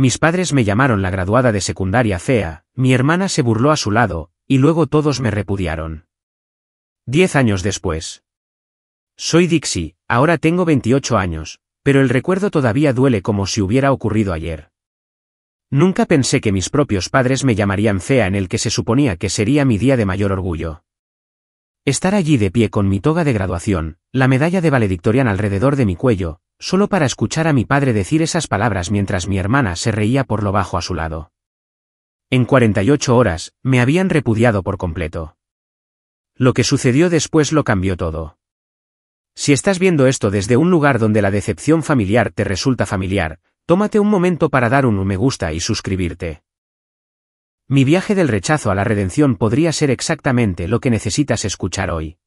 Mis padres me llamaron la graduada de secundaria fea, mi hermana se burló a su lado, y luego todos me repudiaron. 10 años después. Soy Dixie, ahora tengo 28 años, pero el recuerdo todavía duele como si hubiera ocurrido ayer. Nunca pensé que mis propios padres me llamarían fea en el que se suponía que sería mi día de mayor orgullo. Estar allí de pie con mi toga de graduación, la medalla de valedictorian alrededor de mi cuello, solo para escuchar a mi padre decir esas palabras mientras mi hermana se reía por lo bajo a su lado. En 48 horas, me habían repudiado por completo. Lo que sucedió después lo cambió todo. Si estás viendo esto desde un lugar donde la decepción familiar te resulta familiar, tómate un momento para dar un me gusta y suscribirte. Mi viaje del rechazo a la redención podría ser exactamente lo que necesitas escuchar hoy.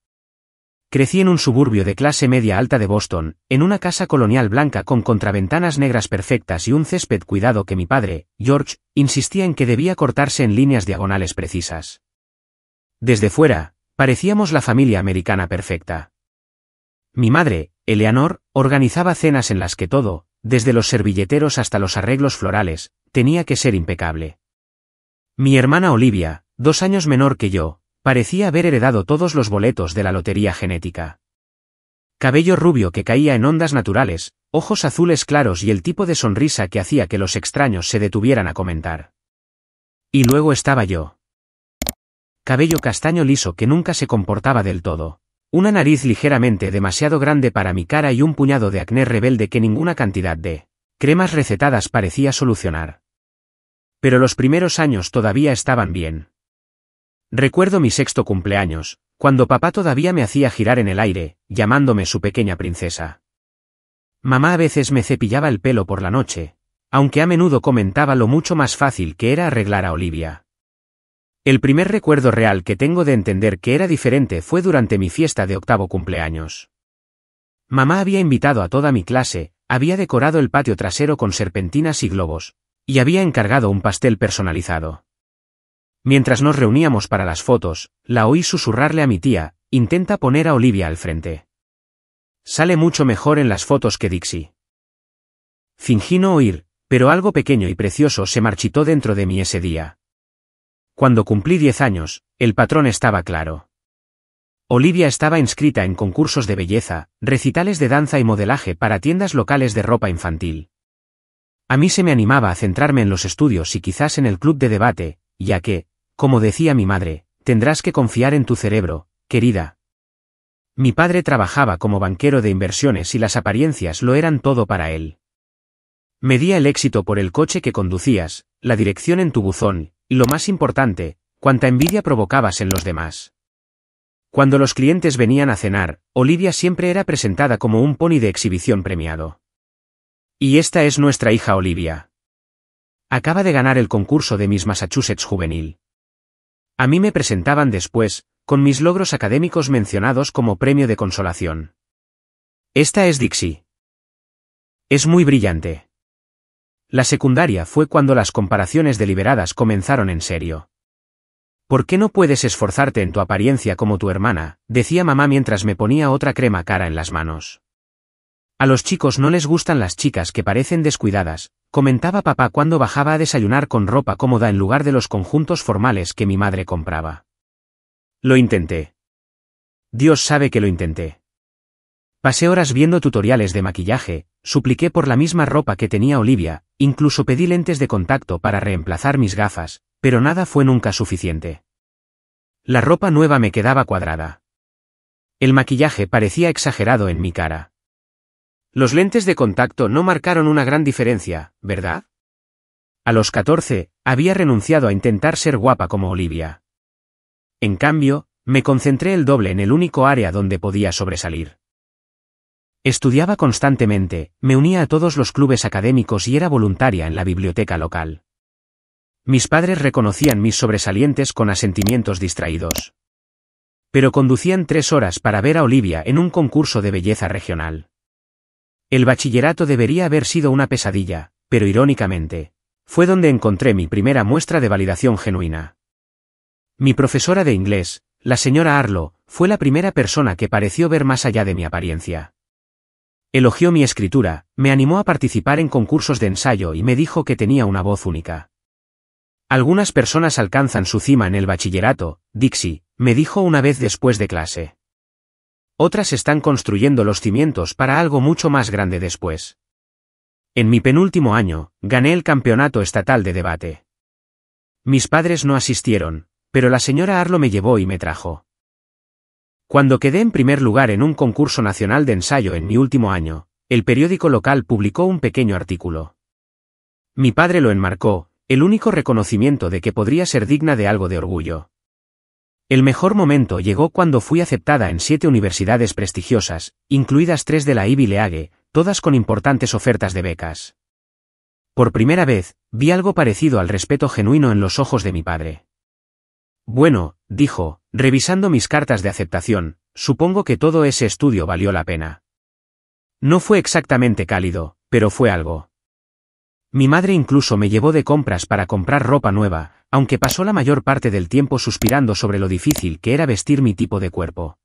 Crecí en un suburbio de clase media alta de Boston, en una casa colonial blanca con contraventanas negras perfectas y un césped cuidado que mi padre, George, insistía en que debía cortarse en líneas diagonales precisas. Desde fuera, parecíamos la familia americana perfecta. Mi madre, Eleanor, organizaba cenas en las que todo, desde los servilleteros hasta los arreglos florales, tenía que ser impecable. Mi hermana Olivia, 2 años menor que yo, parecía haber heredado todos los boletos de la lotería genética. Cabello rubio que caía en ondas naturales, ojos azules claros y el tipo de sonrisa que hacía que los extraños se detuvieran a comentar. Y luego estaba yo. Cabello castaño liso que nunca se comportaba del todo. Una nariz ligeramente demasiado grande para mi cara y un puñado de acné rebelde que ninguna cantidad de cremas recetadas parecía solucionar. Pero los primeros años todavía estaban bien. Recuerdo mi 6º cumpleaños, cuando papá todavía me hacía girar en el aire, llamándome su pequeña princesa. Mamá a veces me cepillaba el pelo por la noche, aunque a menudo comentaba lo mucho más fácil que era arreglar a Olivia. El primer recuerdo real que tengo de entender que era diferente fue durante mi fiesta de 8º cumpleaños. Mamá había invitado a toda mi clase, había decorado el patio trasero con serpentinas y globos, y había encargado un pastel personalizado. Mientras nos reuníamos para las fotos, la oí susurrarle a mi tía, intenta poner a Olivia al frente. Sale mucho mejor en las fotos que Dixie. Fingí no oír, pero algo pequeño y precioso se marchitó dentro de mí ese día. Cuando cumplí 10 años, el patrón estaba claro. Olivia estaba inscrita en concursos de belleza, recitales de danza y modelaje para tiendas locales de ropa infantil. A mí se me animaba a centrarme en los estudios y quizás en el club de debate, ya que, como decía mi madre, tendrás que confiar en tu cerebro, querida. Mi padre trabajaba como banquero de inversiones y las apariencias lo eran todo para él. Medía el éxito por el coche que conducías, la dirección en tu buzón, y lo más importante, cuánta envidia provocabas en los demás. Cuando los clientes venían a cenar, Olivia siempre era presentada como un pony de exhibición premiado. Y esta es nuestra hija Olivia. Acaba de ganar el concurso de Miss Massachusetts juvenil. A mí me presentaban después, con mis logros académicos mencionados como premio de consolación. Esta es Dixie. Es muy brillante. La secundaria fue cuando las comparaciones deliberadas comenzaron en serio. ¿Por qué no puedes esforzarte en tu apariencia como tu hermana?, decía mamá mientras me ponía otra crema cara en las manos. A los chicos no les gustan las chicas que parecen descuidadas, comentaba papá cuando bajaba a desayunar con ropa cómoda en lugar de los conjuntos formales que mi madre compraba. Lo intenté. Dios sabe que lo intenté. Pasé horas viendo tutoriales de maquillaje, supliqué por la misma ropa que tenía Olivia, incluso pedí lentes de contacto para reemplazar mis gafas, pero nada fue nunca suficiente. La ropa nueva me quedaba cuadrada. El maquillaje parecía exagerado en mi cara. Los lentes de contacto no marcaron una gran diferencia, ¿verdad? A los 14, había renunciado a intentar ser guapa como Olivia. En cambio, me concentré el doble en el único área donde podía sobresalir. Estudiaba constantemente, me unía a todos los clubes académicos y era voluntaria en la biblioteca local. Mis padres reconocían mis sobresalientes con asentimientos distraídos. Pero conducían 3 horas para ver a Olivia en un concurso de belleza regional. El bachillerato debería haber sido una pesadilla, pero irónicamente, fue donde encontré mi primera muestra de validación genuina. Mi profesora de inglés, la señora Arlo, fue la primera persona que pareció ver más allá de mi apariencia. Elogió mi escritura, me animó a participar en concursos de ensayo y me dijo que tenía una voz única. Algunas personas alcanzan su cima en el bachillerato, Dixie, me dijo una vez después de clase. Otras están construyendo los cimientos para algo mucho más grande después. En mi penúltimo año, gané el campeonato estatal de debate. Mis padres no asistieron, pero la señora Arlo me llevó y me trajo. Cuando quedé en primer lugar en un concurso nacional de ensayo en mi último año, el periódico local publicó un pequeño artículo. Mi padre lo enmarcó, el único reconocimiento de que podría ser digna de algo de orgullo. El mejor momento llegó cuando fui aceptada en 7 universidades prestigiosas, incluidas 3 de la Ivy League, todas con importantes ofertas de becas. Por primera vez, vi algo parecido al respeto genuino en los ojos de mi padre. Bueno, dijo, revisando mis cartas de aceptación, supongo que todo ese estudio valió la pena. No fue exactamente cálido, pero fue algo. Mi madre incluso me llevó de compras para comprar ropa nueva, aunque pasó la mayor parte del tiempo suspirando sobre lo difícil que era vestir mi tipo de cuerpo.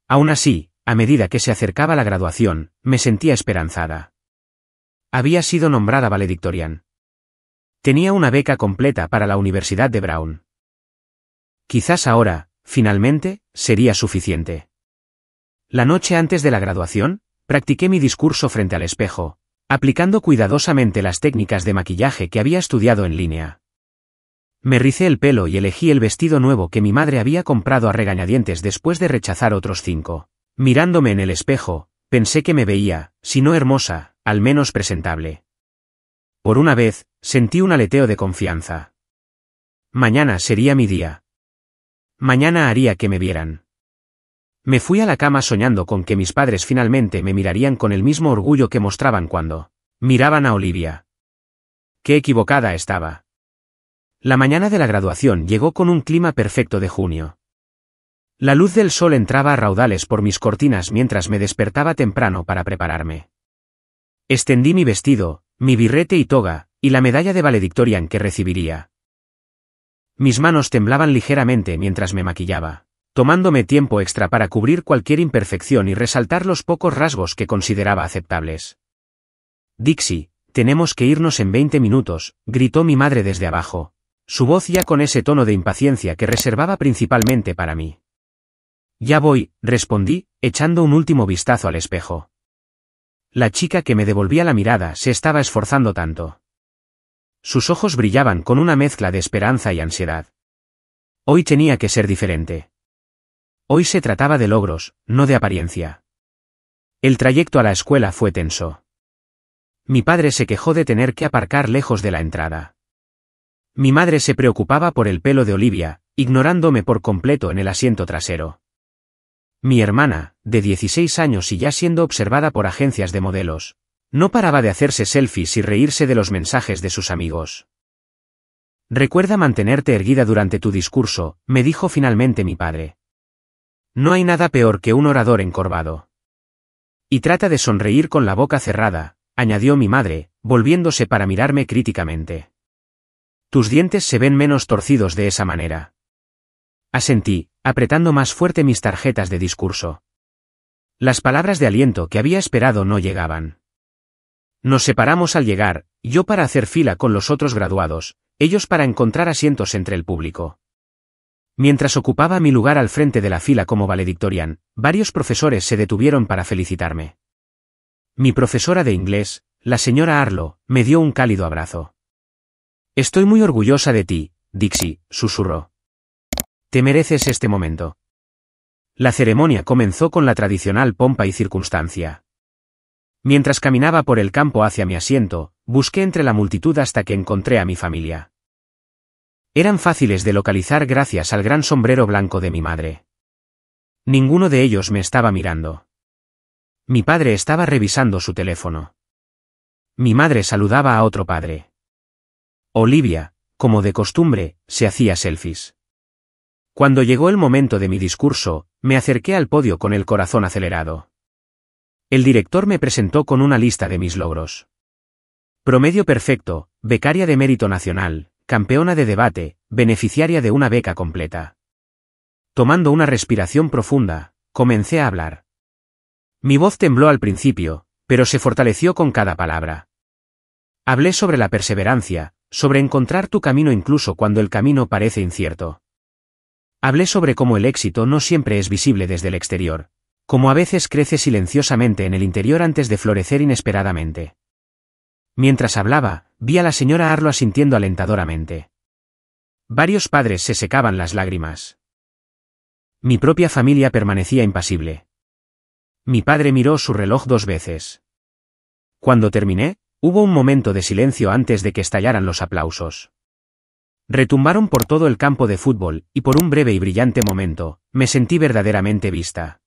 Aún así, a medida que se acercaba la graduación, me sentía esperanzada. Había sido nombrada valedictorian. Tenía una beca completa para la Universidad de Brown. Quizás ahora, finalmente, sería suficiente. La noche antes de la graduación, practiqué mi discurso frente al espejo, aplicando cuidadosamente las técnicas de maquillaje que había estudiado en línea. Me ricé el pelo y elegí el vestido nuevo que mi madre había comprado a regañadientes después de rechazar otros 5. Mirándome en el espejo, pensé que me veía, si no hermosa, al menos presentable. Por una vez, sentí un aleteo de confianza. Mañana sería mi día. Mañana haría que me vieran. Me fui a la cama soñando con que mis padres finalmente me mirarían con el mismo orgullo que mostraban cuando miraban a Olivia. Qué equivocada estaba. La mañana de la graduación llegó con un clima perfecto de junio. La luz del sol entraba a raudales por mis cortinas mientras me despertaba temprano para prepararme. Extendí mi vestido, mi birrete y toga, y la medalla de valedictorian que recibiría. Mis manos temblaban ligeramente mientras me maquillaba, tomándome tiempo extra para cubrir cualquier imperfección y resaltar los pocos rasgos que consideraba aceptables. Dixie, tenemos que irnos en 20 minutos, gritó mi madre desde abajo, su voz ya con ese tono de impaciencia que reservaba principalmente para mí. Ya voy, respondí, echando un último vistazo al espejo. La chica que me devolvía la mirada se estaba esforzando tanto. Sus ojos brillaban con una mezcla de esperanza y ansiedad. Hoy tenía que ser diferente. Hoy se trataba de logros, no de apariencia. El trayecto a la escuela fue tenso. Mi padre se quejó de tener que aparcar lejos de la entrada. Mi madre se preocupaba por el pelo de Olivia, ignorándome por completo en el asiento trasero. Mi hermana, de 16 años y ya siendo observada por agencias de modelos, no paraba de hacerse selfies y reírse de los mensajes de sus amigos. Recuerda mantenerte erguida durante tu discurso, me dijo finalmente mi padre. No hay nada peor que un orador encorvado. Y trata de sonreír con la boca cerrada, añadió mi madre, volviéndose para mirarme críticamente. Tus dientes se ven menos torcidos de esa manera. Asentí, apretando más fuerte mis tarjetas de discurso. Las palabras de aliento que había esperado no llegaban. Nos separamos al llegar, yo para hacer fila con los otros graduados, ellos para encontrar asientos entre el público. Mientras ocupaba mi lugar al frente de la fila como valedictorian, varios profesores se detuvieron para felicitarme. Mi profesora de inglés, la señora Arlo, me dio un cálido abrazo. Estoy muy orgullosa de ti, Dixie, susurró. Te mereces este momento. La ceremonia comenzó con la tradicional pompa y circunstancia. Mientras caminaba por el campo hacia mi asiento, busqué entre la multitud hasta que encontré a mi familia. Eran fáciles de localizar gracias al gran sombrero blanco de mi madre. Ninguno de ellos me estaba mirando. Mi padre estaba revisando su teléfono. Mi madre saludaba a otro padre. Olivia, como de costumbre, se hacía selfies. Cuando llegó el momento de mi discurso, me acerqué al podio con el corazón acelerado. El director me presentó con una lista de mis logros. Promedio perfecto, becaria de mérito nacional, campeona de debate, beneficiaria de una beca completa. Tomando una respiración profunda, comencé a hablar. Mi voz tembló al principio, pero se fortaleció con cada palabra. Hablé sobre la perseverancia, sobre encontrar tu camino incluso cuando el camino parece incierto. Hablé sobre cómo el éxito no siempre es visible desde el exterior, cómo a veces crece silenciosamente en el interior antes de florecer inesperadamente. Mientras hablaba, vi a la señora Arlo asintiendo alentadoramente. Varios padres se secaban las lágrimas. Mi propia familia permanecía impasible. Mi padre miró su reloj 2 veces. Cuando terminé, hubo un momento de silencio antes de que estallaran los aplausos. Retumbaron por todo el campo de fútbol, y por un breve y brillante momento, me sentí verdaderamente vista.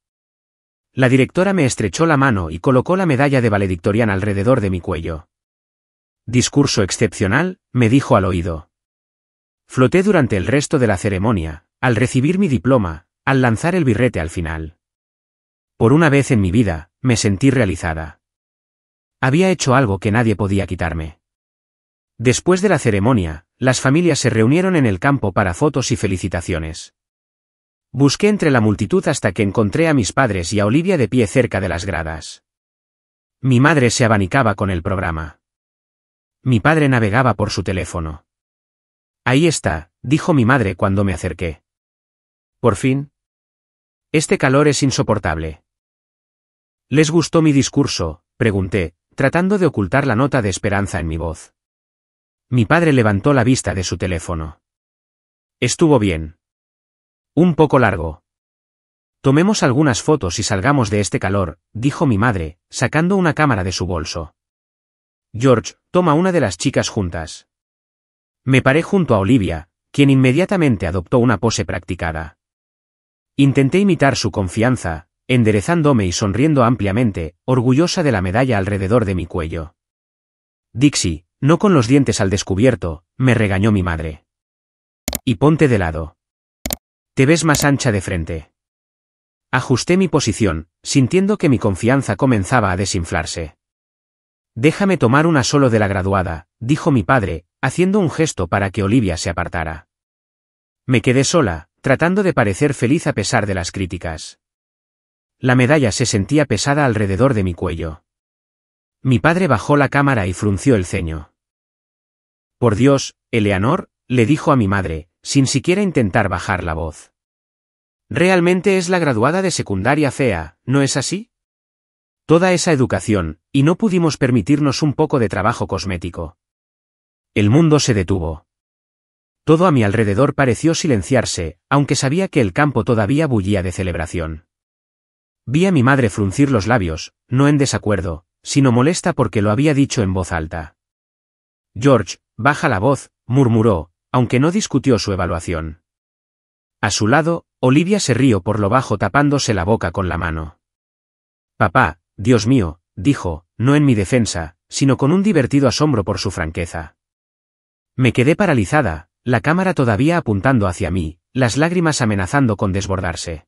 La directora me estrechó la mano y colocó la medalla de valedictoriana alrededor de mi cuello. Discurso excepcional, me dijo al oído. Floté durante el resto de la ceremonia, al recibir mi diploma, al lanzar el birrete al final. Por una vez en mi vida, me sentí realizada. Había hecho algo que nadie podía quitarme. Después de la ceremonia, las familias se reunieron en el campo para fotos y felicitaciones. Busqué entre la multitud hasta que encontré a mis padres y a Olivia de pie cerca de las gradas. Mi madre se abanicaba con el programa. Mi padre navegaba por su teléfono. Ahí está, dijo mi madre cuando me acerqué. Por fin. Este calor es insoportable. ¿Les gustó mi discurso?, pregunté, tratando de ocultar la nota de esperanza en mi voz. Mi padre levantó la vista de su teléfono. Estuvo bien. Un poco largo. Tomemos algunas fotos y salgamos de este calor, dijo mi madre, sacando una cámara de su bolso. George, toma una de las chicas juntas. Me paré junto a Olivia, quien inmediatamente adoptó una pose practicada. Intenté imitar su confianza, enderezándome y sonriendo ampliamente, orgullosa de la medalla alrededor de mi cuello. Dixie, no con los dientes al descubierto, me regañó mi madre. Y ponte de lado. Te ves más ancha de frente. Ajusté mi posición, sintiendo que mi confianza comenzaba a desinflarse. Déjame tomar una solo de la graduada, dijo mi padre, haciendo un gesto para que Olivia se apartara. Me quedé sola, tratando de parecer feliz a pesar de las críticas. La medalla se sentía pesada alrededor de mi cuello. Mi padre bajó la cámara y frunció el ceño. Por Dios, Eleanor, le dijo a mi madre, sin siquiera intentar bajar la voz. Realmente es la graduada de secundaria fea, ¿no es así? Toda esa educación, y no pudimos permitirnos un poco de trabajo cosmético. El mundo se detuvo. Todo a mi alrededor pareció silenciarse, aunque sabía que el campo todavía bullía de celebración. Vi a mi madre fruncir los labios, no en desacuerdo, sino molesta porque lo había dicho en voz alta. George, baja la voz, murmuró, aunque no discutió su evaluación. A su lado, Olivia se rió por lo bajo tapándose la boca con la mano. Papá, Dios mío, dijo, no en mi defensa, sino con un divertido asombro por su franqueza. Me quedé paralizada, la cámara todavía apuntando hacia mí, las lágrimas amenazando con desbordarse.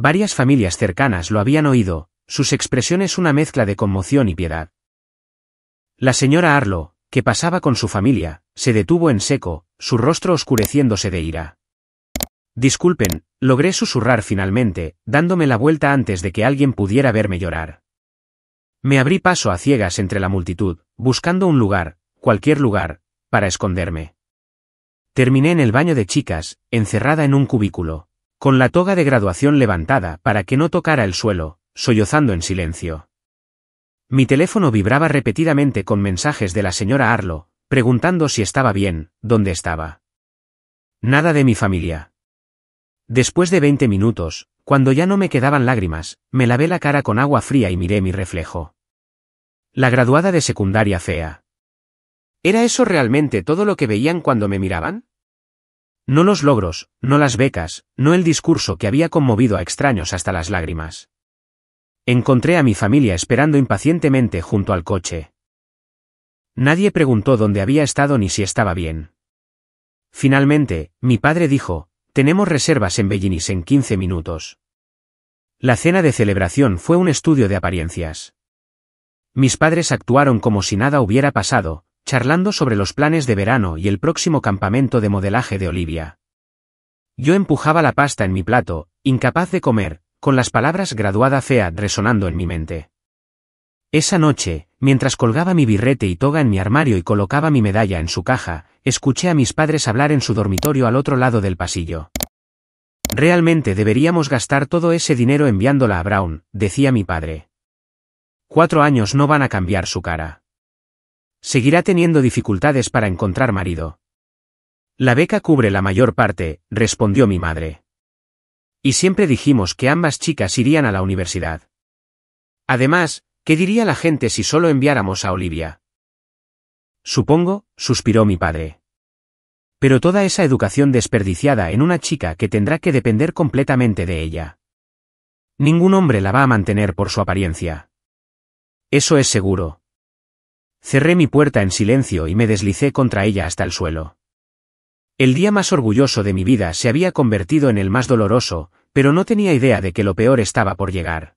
Varias familias cercanas lo habían oído, sus expresiones una mezcla de conmoción y piedad. La señora Arlo, que pasaba con su familia, se detuvo en seco, su rostro oscureciéndose de ira. Disculpen, logré susurrar finalmente, dándome la vuelta antes de que alguien pudiera verme llorar. Me abrí paso a ciegas entre la multitud, buscando un lugar, cualquier lugar, para esconderme. Terminé en el baño de chicas, encerrada en un cubículo, con la toga de graduación levantada para que no tocara el suelo, sollozando en silencio. Mi teléfono vibraba repetidamente con mensajes de la señora Arlo, preguntando si estaba bien, dónde estaba. Nada de mi familia. Después de 20 minutos, cuando ya no me quedaban lágrimas, me lavé la cara con agua fría y miré mi reflejo. La graduada de secundaria fea. ¿Era eso realmente todo lo que veían cuando me miraban? No los logros, no las becas, no el discurso que había conmovido a extraños hasta las lágrimas. Encontré a mi familia esperando impacientemente junto al coche. Nadie preguntó dónde había estado ni si estaba bien. Finalmente, mi padre dijo, tenemos reservas en Bellinis en 15 minutos. La cena de celebración fue un estudio de apariencias. Mis padres actuaron como si nada hubiera pasado, charlando sobre los planes de verano y el próximo campamento de modelaje de Olivia. Yo empujaba la pasta en mi plato, incapaz de comer, con las palabras graduada fea resonando en mi mente. Esa noche, mientras colgaba mi birrete y toga en mi armario y colocaba mi medalla en su caja, escuché a mis padres hablar en su dormitorio al otro lado del pasillo. Realmente deberíamos gastar todo ese dinero enviándola a Brown, decía mi padre. 4 años no van a cambiar su cara. Seguirá teniendo dificultades para encontrar marido. La beca cubre la mayor parte, respondió mi madre. Y siempre dijimos que ambas chicas irían a la universidad. Además, ¿qué diría la gente si solo enviáramos a Olivia? Supongo, suspiró mi padre. Pero toda esa educación desperdiciada en una chica que tendrá que depender completamente de ella. Ningún hombre la va a mantener por su apariencia. Eso es seguro. Cerré mi puerta en silencio y me deslicé contra ella hasta el suelo. El día más orgulloso de mi vida se había convertido en el más doloroso, pero no tenía idea de que lo peor estaba por llegar.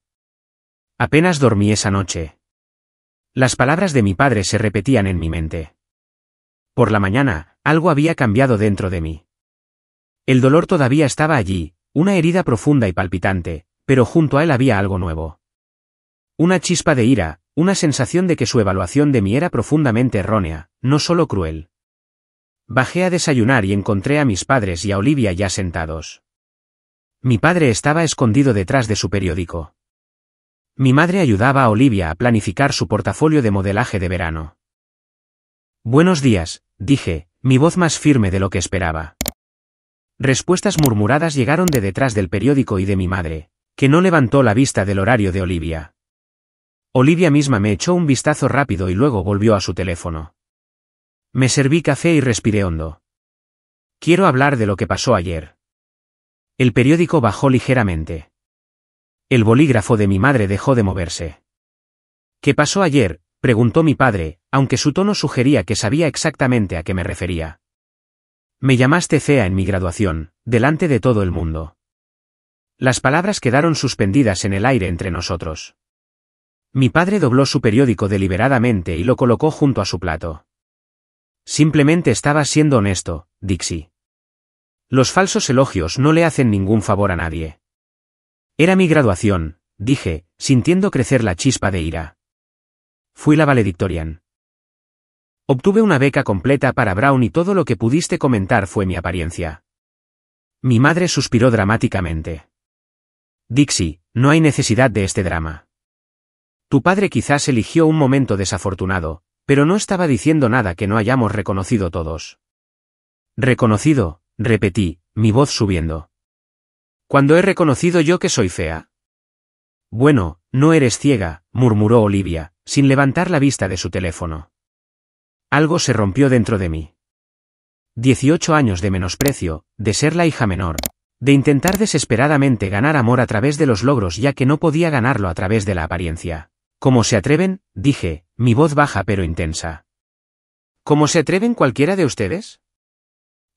Apenas dormí esa noche. Las palabras de mi padre se repetían en mi mente. Por la mañana, algo había cambiado dentro de mí. El dolor todavía estaba allí, una herida profunda y palpitante, pero junto a él había algo nuevo. Una chispa de ira, una sensación de que su evaluación de mí era profundamente errónea, no solo cruel. Bajé a desayunar y encontré a mis padres y a Olivia ya sentados. Mi padre estaba escondido detrás de su periódico. Mi madre ayudaba a Olivia a planificar su portafolio de modelaje de verano. Buenos días, dije, mi voz más firme de lo que esperaba. Respuestas murmuradas llegaron de detrás del periódico y de mi madre, que no levantó la vista del horario de Olivia. Olivia misma me echó un vistazo rápido y luego volvió a su teléfono. Me serví café y respiré hondo. Quiero hablar de lo que pasó ayer. El periódico bajó ligeramente. El bolígrafo de mi madre dejó de moverse. ¿Qué pasó ayer?, preguntó mi padre, aunque su tono sugería que sabía exactamente a qué me refería. Me llamaste fea en mi graduación, delante de todo el mundo. Las palabras quedaron suspendidas en el aire entre nosotros. Mi padre dobló su periódico deliberadamente y lo colocó junto a su plato. Simplemente estaba siendo honesto, Dixie. Los falsos elogios no le hacen ningún favor a nadie. Era mi graduación, dije, sintiendo crecer la chispa de ira. Fui la valedictorian. Obtuve una beca completa para Brown y todo lo que pudiste comentar fue mi apariencia. Mi madre suspiró dramáticamente. Dixie, no hay necesidad de este drama. Tu padre quizás eligió un momento desafortunado, pero no estaba diciendo nada que no hayamos reconocido todos. Reconocido, repetí, mi voz subiendo. ¿Cuándo he reconocido yo que soy fea? Bueno, no eres ciega, murmuró Olivia, sin levantar la vista de su teléfono. Algo se rompió dentro de mí. 18 años de menosprecio, de ser la hija menor, de intentar desesperadamente ganar amor a través de los logros ya que no podía ganarlo a través de la apariencia. ¿Cómo se atreven?, dije, mi voz baja pero intensa. ¿Cómo se atreven cualquiera de ustedes?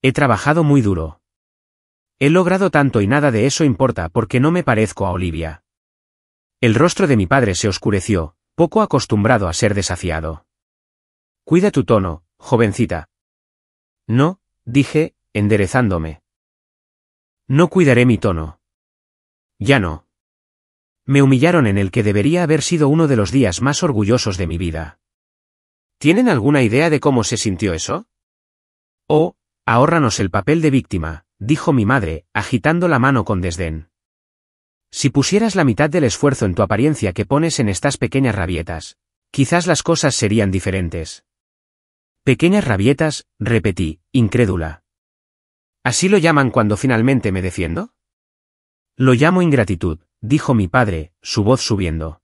He trabajado muy duro. He logrado tanto y nada de eso importa porque no me parezco a Olivia. El rostro de mi padre se oscureció, poco acostumbrado a ser desafiado. Cuida tu tono, jovencita. No, dije, enderezándome. No cuidaré mi tono. Ya no. Me humillaron en el que debería haber sido uno de los días más orgullosos de mi vida. ¿Tienen alguna idea de cómo se sintió eso? Oh, ahórranos el papel de víctima, dijo mi madre, agitando la mano con desdén. Si pusieras la mitad del esfuerzo en tu apariencia que pones en estas pequeñas rabietas, quizás las cosas serían diferentes. Pequeñas rabietas, repetí, incrédula. ¿Así lo llaman cuando finalmente me defiendo? Lo llamo ingratitud, dijo mi padre, su voz subiendo.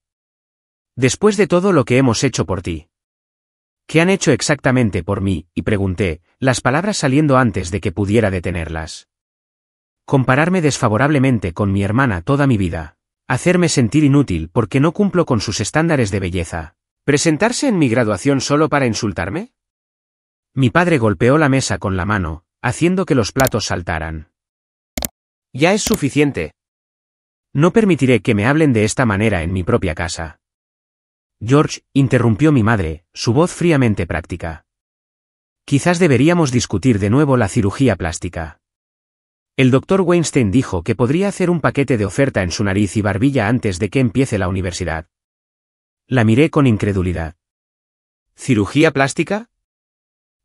Después de todo lo que hemos hecho por ti. ¿Qué han hecho exactamente por mí?, y pregunté, las palabras saliendo antes de que pudiera detenerlas. Compararme desfavorablemente con mi hermana toda mi vida. Hacerme sentir inútil porque no cumplo con sus estándares de belleza. ¿Presentarse en mi graduación solo para insultarme? Mi padre golpeó la mesa con la mano, haciendo que los platos saltaran. Ya es suficiente. No permitiré que me hablen de esta manera en mi propia casa. George, interrumpió mi madre, su voz fríamente práctica. Quizás deberíamos discutir de nuevo la cirugía plástica. El doctor Weinstein dijo que podría hacer un paquete de oferta en su nariz y barbilla antes de que empiece la universidad. La miré con incredulidad. ¿Cirugía plástica?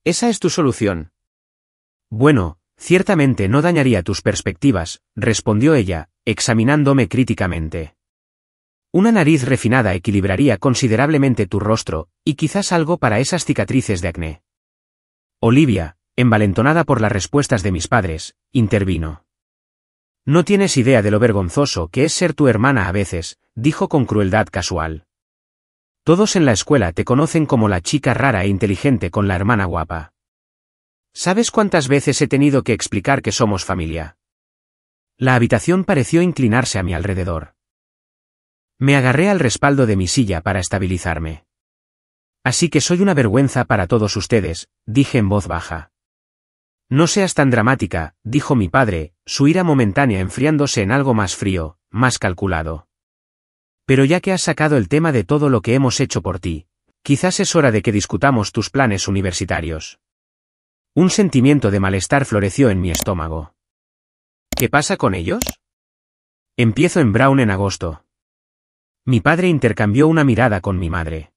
¿Esa es tu solución? Bueno, ciertamente no dañaría tus perspectivas, respondió ella, examinándome críticamente. Una nariz refinada equilibraría considerablemente tu rostro, y quizás algo para esas cicatrices de acné. Olivia, envalentonada por las respuestas de mis padres, intervino. No tienes idea de lo vergonzoso que es ser tu hermana a veces, dijo con crueldad casual. Todos en la escuela te conocen como la chica rara e inteligente con la hermana guapa. ¿Sabes cuántas veces he tenido que explicar que somos familia? La habitación pareció inclinarse a mi alrededor. Me agarré al respaldo de mi silla para estabilizarme. Así que soy una vergüenza para todos ustedes, dije en voz baja. No seas tan dramática, dijo mi padre, su ira momentánea enfriándose en algo más frío, más calculado. Pero ya que has sacado el tema de todo lo que hemos hecho por ti, quizás es hora de que discutamos tus planes universitarios. Un sentimiento de malestar floreció en mi estómago. ¿Qué pasa con ellos? Empiezo en Brown en agosto. Mi padre intercambió una mirada con mi madre.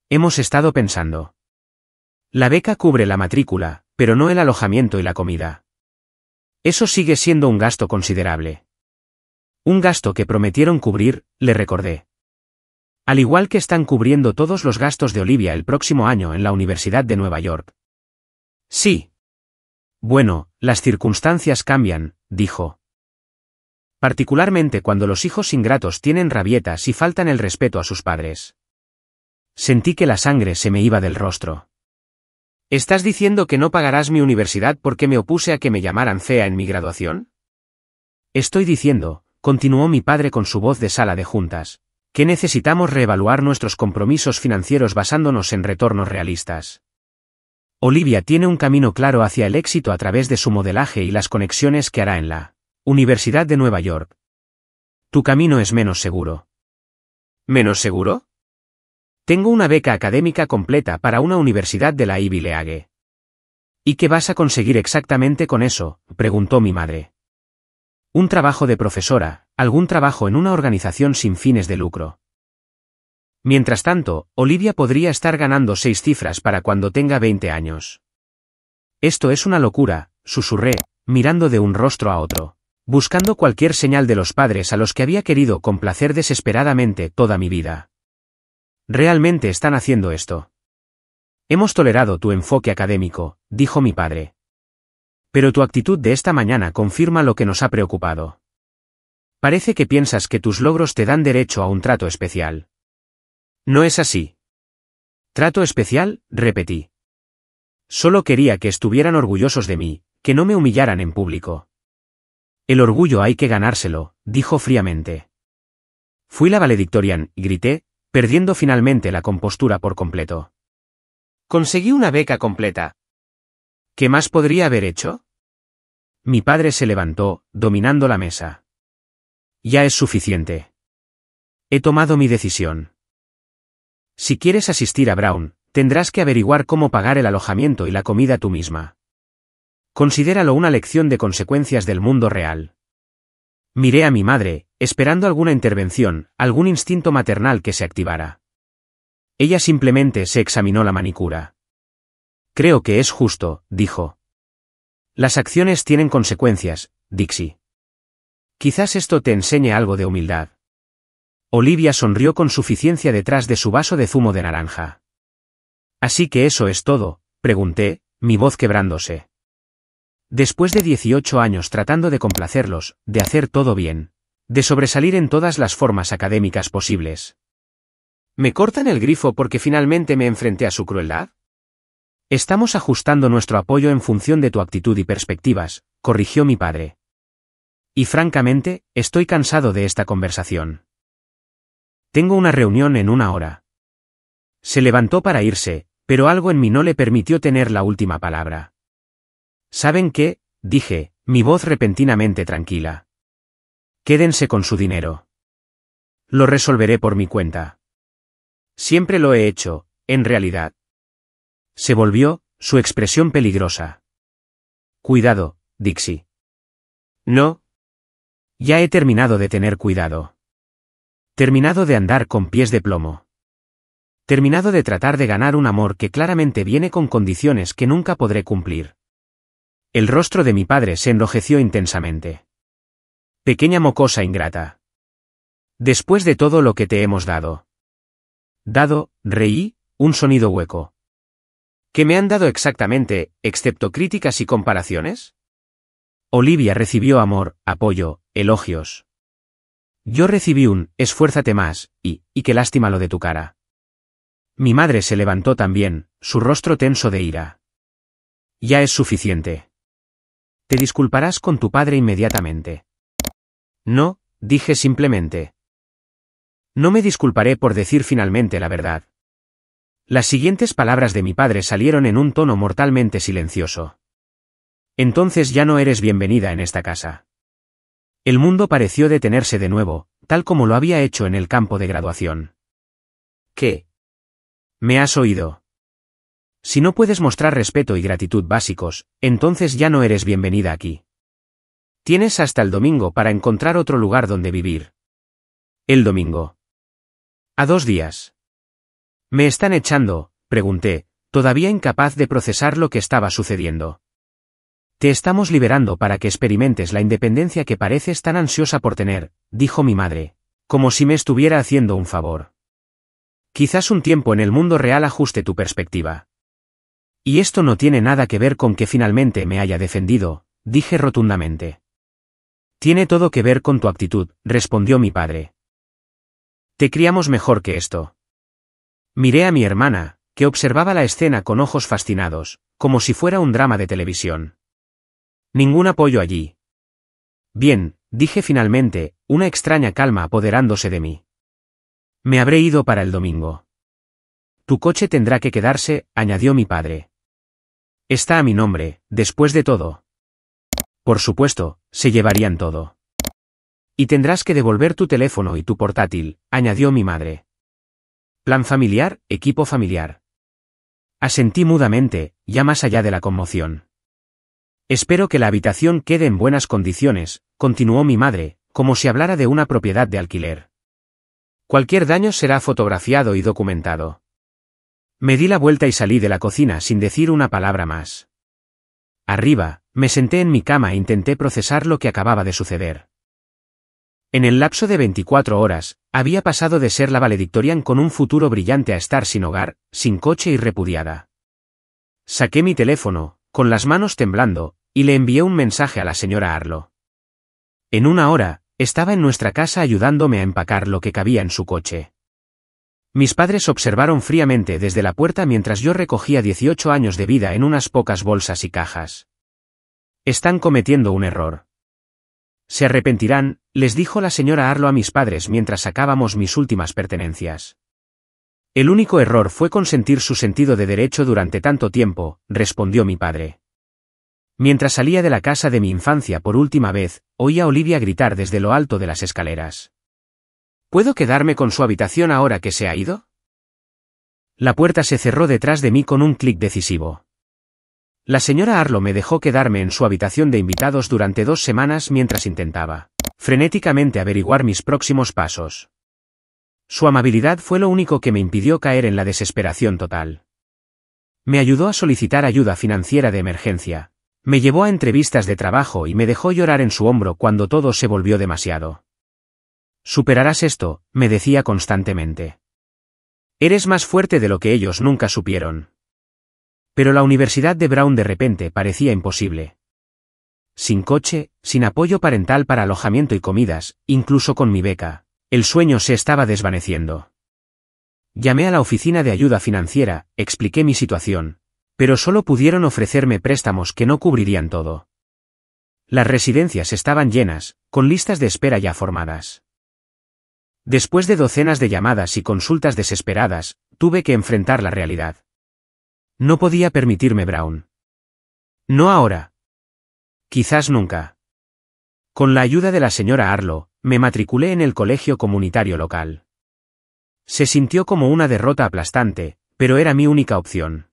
Hemos estado pensando. La beca cubre la matrícula, pero no el alojamiento y la comida. Eso sigue siendo un gasto considerable. Un gasto que prometieron cubrir, le recordé. Al igual que están cubriendo todos los gastos de Olivia el próximo año en la Universidad de Nueva York. Sí. Bueno, las circunstancias cambian, dijo. Particularmente cuando los hijos ingratos tienen rabietas y faltan el respeto a sus padres. Sentí que la sangre se me iba del rostro. ¿Estás diciendo que no pagarás mi universidad porque me opuse a que me llamaran fea en mi graduación? Estoy diciendo, continuó mi padre con su voz de sala de juntas, que necesitamos reevaluar nuestros compromisos financieros basándonos en retornos realistas. Olivia tiene un camino claro hacia el éxito a través de su modelaje y las conexiones que hará en la Universidad de Nueva York. Tu camino es menos seguro. ¿Menos seguro? Tengo una beca académica completa para una universidad de la Ivy League. ¿Y qué vas a conseguir exactamente con eso?, preguntó mi madre. Un trabajo de profesora, algún trabajo en una organización sin fines de lucro. Mientras tanto, Olivia podría estar ganando 6 cifras para cuando tenga 20 años. Esto es una locura, susurré, mirando de un rostro a otro, buscando cualquier señal de los padres a los que había querido complacer desesperadamente toda mi vida. ¿Realmente están haciendo esto? Hemos tolerado tu enfoque académico, dijo mi padre. Pero tu actitud de esta mañana confirma lo que nos ha preocupado. Parece que piensas que tus logros te dan derecho a un trato especial. No es así. ¿Trato especial?, repetí. Solo quería que estuvieran orgullosos de mí, que no me humillaran en público. El orgullo hay que ganárselo, dijo fríamente. Fui la valedictorian, grité, perdiendo finalmente la compostura por completo. Conseguí una beca completa. ¿Qué más podría haber hecho? Mi padre se levantó, dominando la mesa. Ya es suficiente. He tomado mi decisión. Si quieres asistir a Brown, tendrás que averiguar cómo pagar el alojamiento y la comida tú misma. Considéralo una lección de consecuencias del mundo real. Miré a mi madre, esperando alguna intervención, algún instinto maternal que se activara. Ella simplemente se examinó la manicura. Creo que es justo, dijo. Las acciones tienen consecuencias, Dixie. Quizás esto te enseñe algo de humildad. Olivia sonrió con suficiencia detrás de su vaso de zumo de naranja. ¿Así que eso es todo?, pregunté, mi voz quebrándose. Después de 18 años tratando de complacerlos, de hacer todo bien, de sobresalir en todas las formas académicas posibles. ¿Me cortan el grifo porque finalmente me enfrenté a su crueldad? Estamos ajustando nuestro apoyo en función de tu actitud y perspectivas, corrigió mi padre. Y francamente, estoy cansado de esta conversación. Tengo una reunión en 1 hora. Se levantó para irse, pero algo en mí no le permitió tener la última palabra. ¿Saben qué?, dije, mi voz repentinamente tranquila. Quédense con su dinero. Lo resolveré por mi cuenta. Siempre lo he hecho, en realidad. Se volvió, su expresión peligrosa. Cuidado, Dixie. No. Ya he terminado de tener cuidado. Terminado de andar con pies de plomo. Terminado de tratar de ganar un amor que claramente viene con condiciones que nunca podré cumplir. El rostro de mi padre se enrojeció intensamente. Pequeña mocosa ingrata. Después de todo lo que te hemos dado. Dado, reí, un sonido hueco. ¿Qué me han dado exactamente, excepto críticas y comparaciones? Olivia recibió amor, apoyo, elogios. Yo recibí un, esfuérzate más, y qué lástima lo de tu cara. Mi madre se levantó también, su rostro tenso de ira. Ya es suficiente. Te disculparás con tu padre inmediatamente. No, dije simplemente. No me disculparé por decir finalmente la verdad. Las siguientes palabras de mi padre salieron en un tono mortalmente silencioso. Entonces ya no eres bienvenida en esta casa. El mundo pareció detenerse de nuevo, tal como lo había hecho en el campo de graduación. ¿Qué? ¿Me has oído? Si no puedes mostrar respeto y gratitud básicos, entonces ya no eres bienvenida aquí. Tienes hasta el domingo para encontrar otro lugar donde vivir. El domingo. A 2 días. ¿Me están echando?, pregunté, todavía incapaz de procesar lo que estaba sucediendo. Te estamos liberando para que experimentes la independencia que pareces tan ansiosa por tener, dijo mi madre, como si me estuviera haciendo un favor. Quizás un tiempo en el mundo real ajuste tu perspectiva. Y esto no tiene nada que ver con que finalmente me haya defendido, dije rotundamente. Tiene todo que ver con tu actitud, respondió mi padre. Te criamos mejor que esto. Miré a mi hermana, que observaba la escena con ojos fascinados, como si fuera un drama de televisión. Ningún apoyo allí. Bien, dije finalmente, una extraña calma apoderándose de mí. Me habré ido para el domingo. Tu coche tendrá que quedarse, añadió mi padre. Está a mi nombre, después de todo. Por supuesto, se llevarían todo. Y tendrás que devolver tu teléfono y tu portátil, añadió mi madre. Plan familiar, equipo familiar. Asentí mudamente, ya más allá de la conmoción. Espero que la habitación quede en buenas condiciones, continuó mi madre, como si hablara de una propiedad de alquiler. Cualquier daño será fotografiado y documentado. Me di la vuelta y salí de la cocina sin decir una palabra más. Arriba, me senté en mi cama e intenté procesar lo que acababa de suceder. En el lapso de 24 horas, había pasado de ser la valedictorian con un futuro brillante a estar sin hogar, sin coche y repudiada. Saqué mi teléfono, con las manos temblando, y le envié un mensaje a la señora Arlo. En 1 hora, estaba en nuestra casa ayudándome a empacar lo que cabía en su coche. Mis padres observaron fríamente desde la puerta mientras yo recogía 18 años de vida en unas pocas bolsas y cajas. Están cometiendo un error. Se arrepentirán, les dijo la señora Arlo a mis padres mientras sacábamos mis últimas pertenencias. El único error fue consentir su sentido de derecho durante tanto tiempo, respondió mi padre. Mientras salía de la casa de mi infancia por última vez, oí a Olivia gritar desde lo alto de las escaleras. ¿Puedo quedarme con su habitación ahora que se ha ido? La puerta se cerró detrás de mí con un clic decisivo. La señora Arlo me dejó quedarme en su habitación de invitados durante 2 semanas mientras intentaba, frenéticamente, averiguar mis próximos pasos. Su amabilidad fue lo único que me impidió caer en la desesperación total. Me ayudó a solicitar ayuda financiera de emergencia, me llevó a entrevistas de trabajo y me dejó llorar en su hombro cuando todo se volvió demasiado. Superarás esto, me decía constantemente. Eres más fuerte de lo que ellos nunca supieron. Pero la Universidad de Brown de repente parecía imposible. Sin coche, sin apoyo parental para alojamiento y comidas, incluso con mi beca, el sueño se estaba desvaneciendo. Llamé a la oficina de ayuda financiera, expliqué mi situación, pero solo pudieron ofrecerme préstamos que no cubrirían todo. Las residencias estaban llenas, con listas de espera ya formadas. Después de docenas de llamadas y consultas desesperadas, tuve que enfrentar la realidad. No podía permitirme Brown. No ahora. Quizás nunca. Con la ayuda de la señora Arlo, me matriculé en el colegio comunitario local. Se sintió como una derrota aplastante, pero era mi única opción.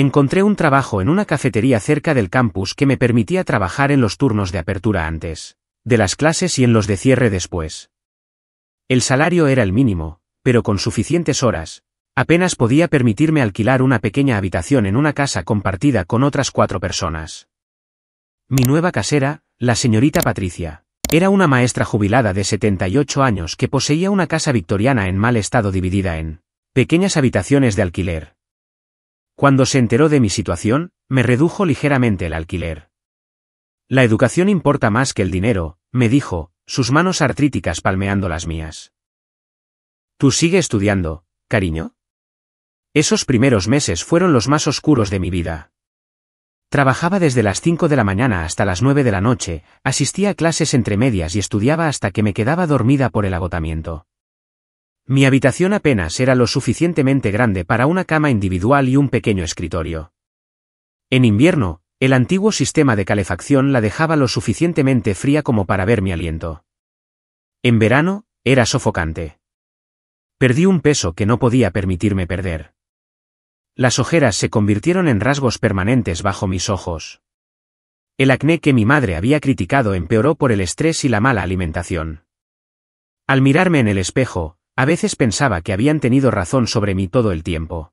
Encontré un trabajo en una cafetería cerca del campus que me permitía trabajar en los turnos de apertura antes de las clases y en los de cierre después. El salario era el mínimo, pero con suficientes horas, apenas podía permitirme alquilar una pequeña habitación en una casa compartida con otras 4 personas. Mi nueva casera, la señorita Patricia, era una maestra jubilada de 78 años que poseía una casa victoriana en mal estado dividida en pequeñas habitaciones de alquiler. Cuando se enteró de mi situación, me redujo ligeramente el alquiler. La educación importa más que el dinero, me dijo, sus manos artríticas palmeando las mías. ¿Tú sigue estudiando, cariño? Esos primeros meses fueron los más oscuros de mi vida. Trabajaba desde las 5 de la mañana hasta las 9 de la noche, asistía a clases entre medias y estudiaba hasta que me quedaba dormida por el agotamiento. Mi habitación apenas era lo suficientemente grande para una cama individual y un pequeño escritorio. En invierno, el antiguo sistema de calefacción la dejaba lo suficientemente fría como para ver mi aliento. En verano, era sofocante. Perdí un peso que no podía permitirme perder. Las ojeras se convirtieron en rasgos permanentes bajo mis ojos. El acné que mi madre había criticado empeoró por el estrés y la mala alimentación. Al mirarme en el espejo, a veces pensaba que habían tenido razón sobre mí todo el tiempo.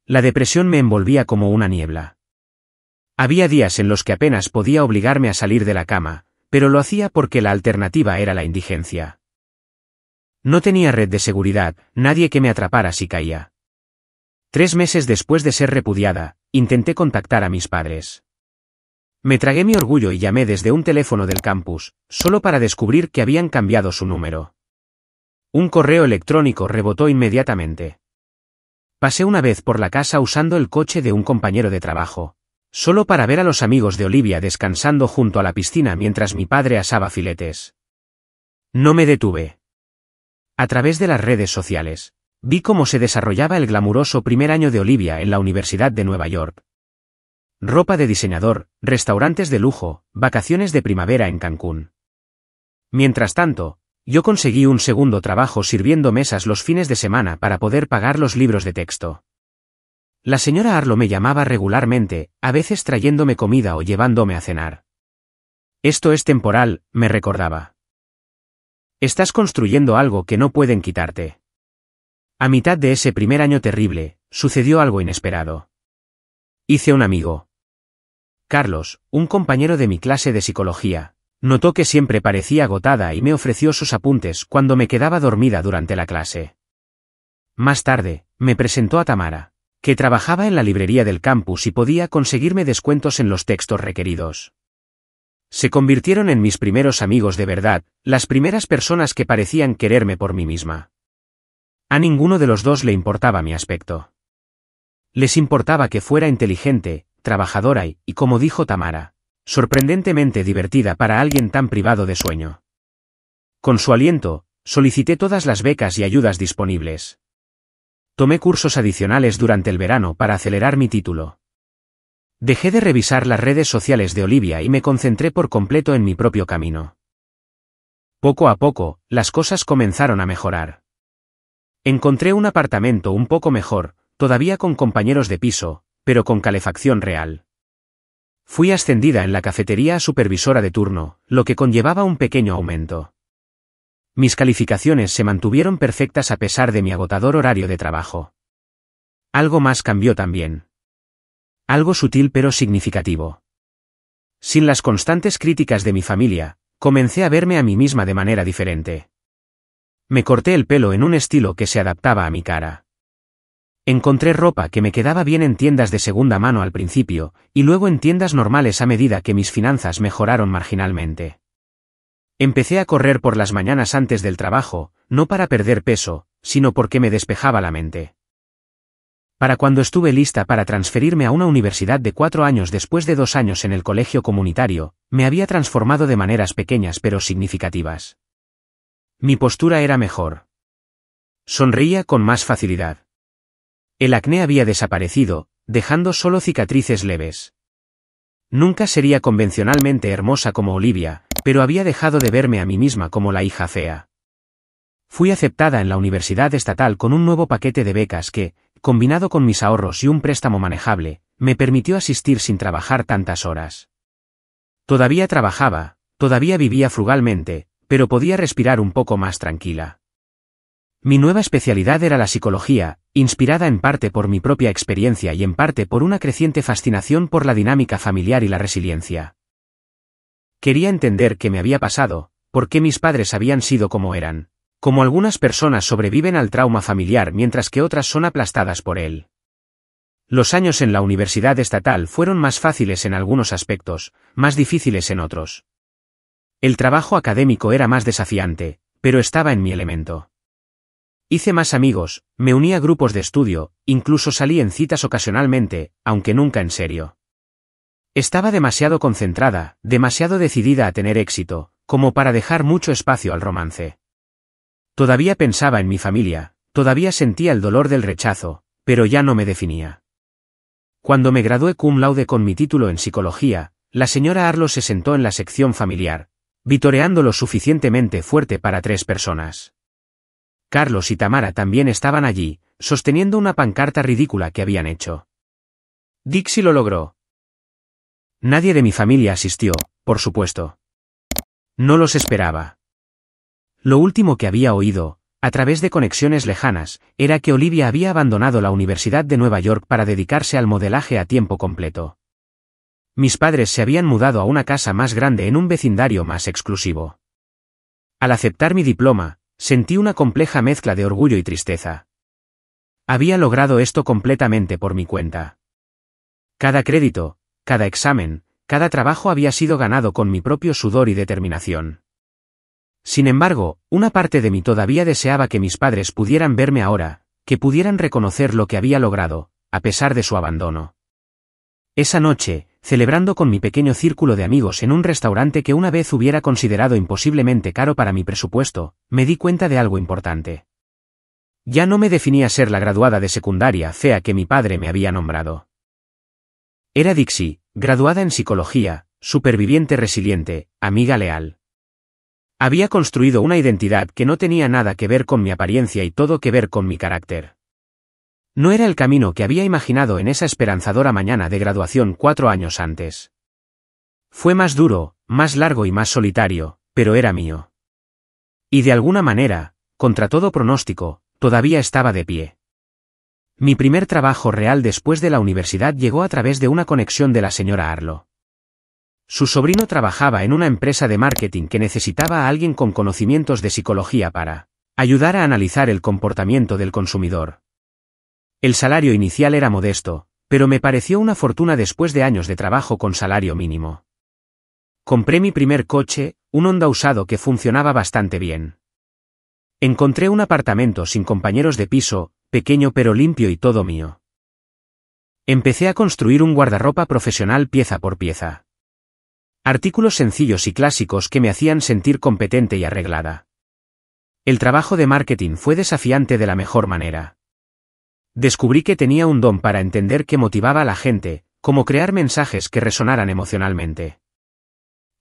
La depresión me envolvía como una niebla. Había días en los que apenas podía obligarme a salir de la cama, pero lo hacía porque la alternativa era la indigencia. No tenía red de seguridad, nadie que me atrapara si caía. 3 meses después de ser repudiada, intenté contactar a mis padres. Me tragué mi orgullo y llamé desde un teléfono del campus, solo para descubrir que habían cambiado su número. Un correo electrónico rebotó inmediatamente. Pasé una vez por la casa usando el coche de un compañero de trabajo, solo para ver a los amigos de Olivia descansando junto a la piscina mientras mi padre asaba filetes. No me detuve. A través de las redes sociales, vi cómo se desarrollaba el glamuroso primer año de Olivia en la Universidad de Nueva York. Ropa de diseñador, restaurantes de lujo, vacaciones de primavera en Cancún. Mientras tanto, yo conseguí un segundo trabajo sirviendo mesas los fines de semana para poder pagar los libros de texto. La señora Arlo me llamaba regularmente, a veces trayéndome comida o llevándome a cenar. Esto es temporal, me recordaba. Estás construyendo algo que no pueden quitarte. A mitad de ese primer año terrible, sucedió algo inesperado. Hice un amigo. Carlos, un compañero de mi clase de psicología, notó que siempre parecía agotada y me ofreció sus apuntes cuando me quedaba dormida durante la clase. Más tarde, me presentó a Tamara, que trabajaba en la librería del campus y podía conseguirme descuentos en los textos requeridos. Se convirtieron en mis primeros amigos de verdad, las primeras personas que parecían quererme por mí misma. A ninguno de los dos le importaba mi aspecto. Les importaba que fuera inteligente, trabajadora y, como dijo Tamara, sorprendentemente divertida para alguien tan privado de sueño. Con su aliento, solicité todas las becas y ayudas disponibles. Tomé cursos adicionales durante el verano para acelerar mi título. Dejé de revisar las redes sociales de Olivia y me concentré por completo en mi propio camino. Poco a poco, las cosas comenzaron a mejorar. Encontré un apartamento un poco mejor, todavía con compañeros de piso, pero con calefacción real. Fui ascendida en la cafetería a supervisora de turno, lo que conllevaba un pequeño aumento. Mis calificaciones se mantuvieron perfectas a pesar de mi agotador horario de trabajo. Algo más cambió también. Algo sutil pero significativo. Sin las constantes críticas de mi familia, comencé a verme a mí misma de manera diferente. Me corté el pelo en un estilo que se adaptaba a mi cara. Encontré ropa que me quedaba bien en tiendas de segunda mano al principio, y luego en tiendas normales a medida que mis finanzas mejoraron marginalmente. Empecé a correr por las mañanas antes del trabajo, no para perder peso, sino porque me despejaba la mente. Para cuando estuve lista para transferirme a una universidad de 4 años después de 2 años en el colegio comunitario, me había transformado de maneras pequeñas pero significativas. Mi postura era mejor. Sonreía con más facilidad. El acné había desaparecido, dejando solo cicatrices leves. Nunca sería convencionalmente hermosa como Olivia, pero había dejado de verme a mí misma como la hija fea. Fui aceptada en la universidad estatal con un nuevo paquete de becas que, combinado con mis ahorros y un préstamo manejable, me permitió asistir sin trabajar tantas horas. Todavía trabajaba, todavía vivía frugalmente, pero podía respirar un poco más tranquila. Mi nueva especialidad era la psicología, inspirada en parte por mi propia experiencia y en parte por una creciente fascinación por la dinámica familiar y la resiliencia. Quería entender qué me había pasado, por qué mis padres habían sido como eran, cómo algunas personas sobreviven al trauma familiar mientras que otras son aplastadas por él. Los años en la universidad estatal fueron más fáciles en algunos aspectos, más difíciles en otros. El trabajo académico era más desafiante, pero estaba en mi elemento. Hice más amigos, me uní a grupos de estudio, incluso salí en citas ocasionalmente, aunque nunca en serio. Estaba demasiado concentrada, demasiado decidida a tener éxito, como para dejar mucho espacio al romance. Todavía pensaba en mi familia, todavía sentía el dolor del rechazo, pero ya no me definía. Cuando me gradué cum laude con mi título en psicología, la señora Arlo se sentó en la sección familiar, vitoreando lo suficientemente fuerte para 3 personas. Carlos y Tamara también estaban allí, sosteniendo una pancarta ridícula que habían hecho. Dixie lo logró. Nadie de mi familia asistió, por supuesto. No los esperaba. Lo último que había oído, a través de conexiones lejanas, era que Olivia había abandonado la Universidad de Nueva York para dedicarse al modelaje a tiempo completo. Mis padres se habían mudado a una casa más grande en un vecindario más exclusivo. Al aceptar mi diploma, sentí una compleja mezcla de orgullo y tristeza. Había logrado esto completamente por mi cuenta. Cada crédito, cada examen, cada trabajo había sido ganado con mi propio sudor y determinación. Sin embargo, una parte de mí todavía deseaba que mis padres pudieran verme ahora, que pudieran reconocer lo que había logrado, a pesar de su abandono. Esa noche, celebrando con mi pequeño círculo de amigos en un restaurante que una vez hubiera considerado imposiblemente caro para mi presupuesto, me di cuenta de algo importante. Ya no me definía ser la graduada de secundaria fea que mi padre me había nombrado. Era Dixie, graduada en psicología, superviviente resiliente, amiga leal. Había construido una identidad que no tenía nada que ver con mi apariencia y todo que ver con mi carácter. No era el camino que había imaginado en esa esperanzadora mañana de graduación 4 años antes. Fue más duro, más largo y más solitario, pero era mío. Y de alguna manera, contra todo pronóstico, todavía estaba de pie. Mi primer trabajo real después de la universidad llegó a través de una conexión de la señora Arlo. Su sobrino trabajaba en una empresa de marketing que necesitaba a alguien con conocimientos de psicología para ayudar a analizar el comportamiento del consumidor. El salario inicial era modesto, pero me pareció una fortuna después de años de trabajo con salario mínimo. Compré mi primer coche, un Honda usado que funcionaba bastante bien. Encontré un apartamento sin compañeros de piso, pequeño pero limpio y todo mío. Empecé a construir un guardarropa profesional pieza por pieza. Artículos sencillos y clásicos que me hacían sentir competente y arreglada. El trabajo de marketing fue desafiante de la mejor manera. Descubrí que tenía un don para entender qué motivaba a la gente, cómo crear mensajes que resonaran emocionalmente.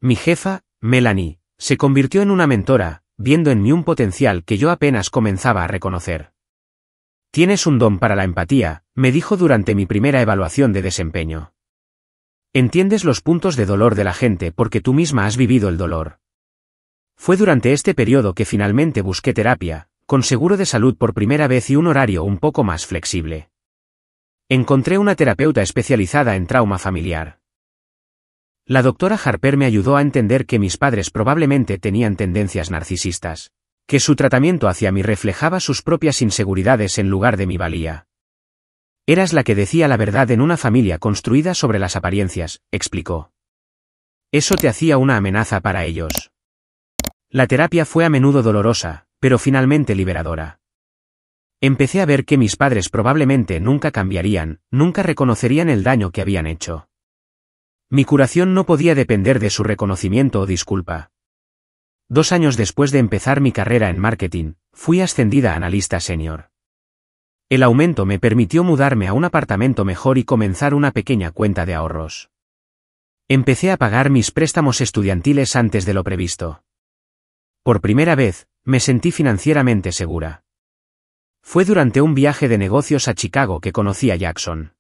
Mi jefa, Melanie, se convirtió en una mentora, viendo en mí un potencial que yo apenas comenzaba a reconocer. Tienes un don para la empatía, me dijo durante mi primera evaluación de desempeño. Entiendes los puntos de dolor de la gente porque tú misma has vivido el dolor. Fue durante este periodo que finalmente busqué terapia, con seguro de salud por primera vez y un horario un poco más flexible. Encontré una terapeuta especializada en trauma familiar. La doctora Harper me ayudó a entender que mis padres probablemente tenían tendencias narcisistas, que su tratamiento hacia mí reflejaba sus propias inseguridades en lugar de mi valía. Eras la que decía la verdad en una familia construida sobre las apariencias, explicó. Eso te hacía una amenaza para ellos. La terapia fue a menudo dolorosa, pero finalmente liberadora. Empecé a ver que mis padres probablemente nunca cambiarían, nunca reconocerían el daño que habían hecho. Mi curación no podía depender de su reconocimiento o disculpa. 2 años después de empezar mi carrera en marketing, fui ascendida a analista senior. El aumento me permitió mudarme a un apartamento mejor y comenzar una pequeña cuenta de ahorros. Empecé a pagar mis préstamos estudiantiles antes de lo previsto. Por primera vez, me sentí financieramente segura. Fue durante un viaje de negocios a Chicago que conocí a Jackson.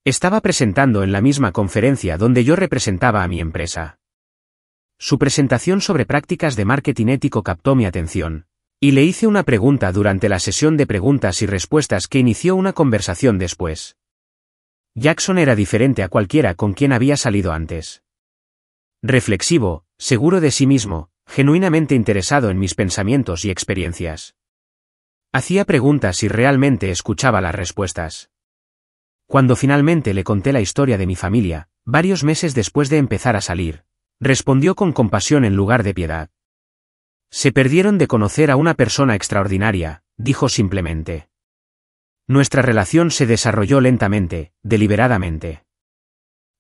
Estaba presentando en la misma conferencia donde yo representaba a mi empresa. Su presentación sobre prácticas de marketing ético captó mi atención, y le hice una pregunta durante la sesión de preguntas y respuestas que inició una conversación después. Jackson era diferente a cualquiera con quien había salido antes. Reflexivo, seguro de sí mismo, genuinamente interesado en mis pensamientos y experiencias. Hacía preguntas y realmente escuchaba las respuestas. Cuando finalmente le conté la historia de mi familia, varios meses después de empezar a salir, respondió con compasión en lugar de piedad. Se perdieron de conocer a una persona extraordinaria, dijo simplemente. Nuestra relación se desarrolló lentamente, deliberadamente.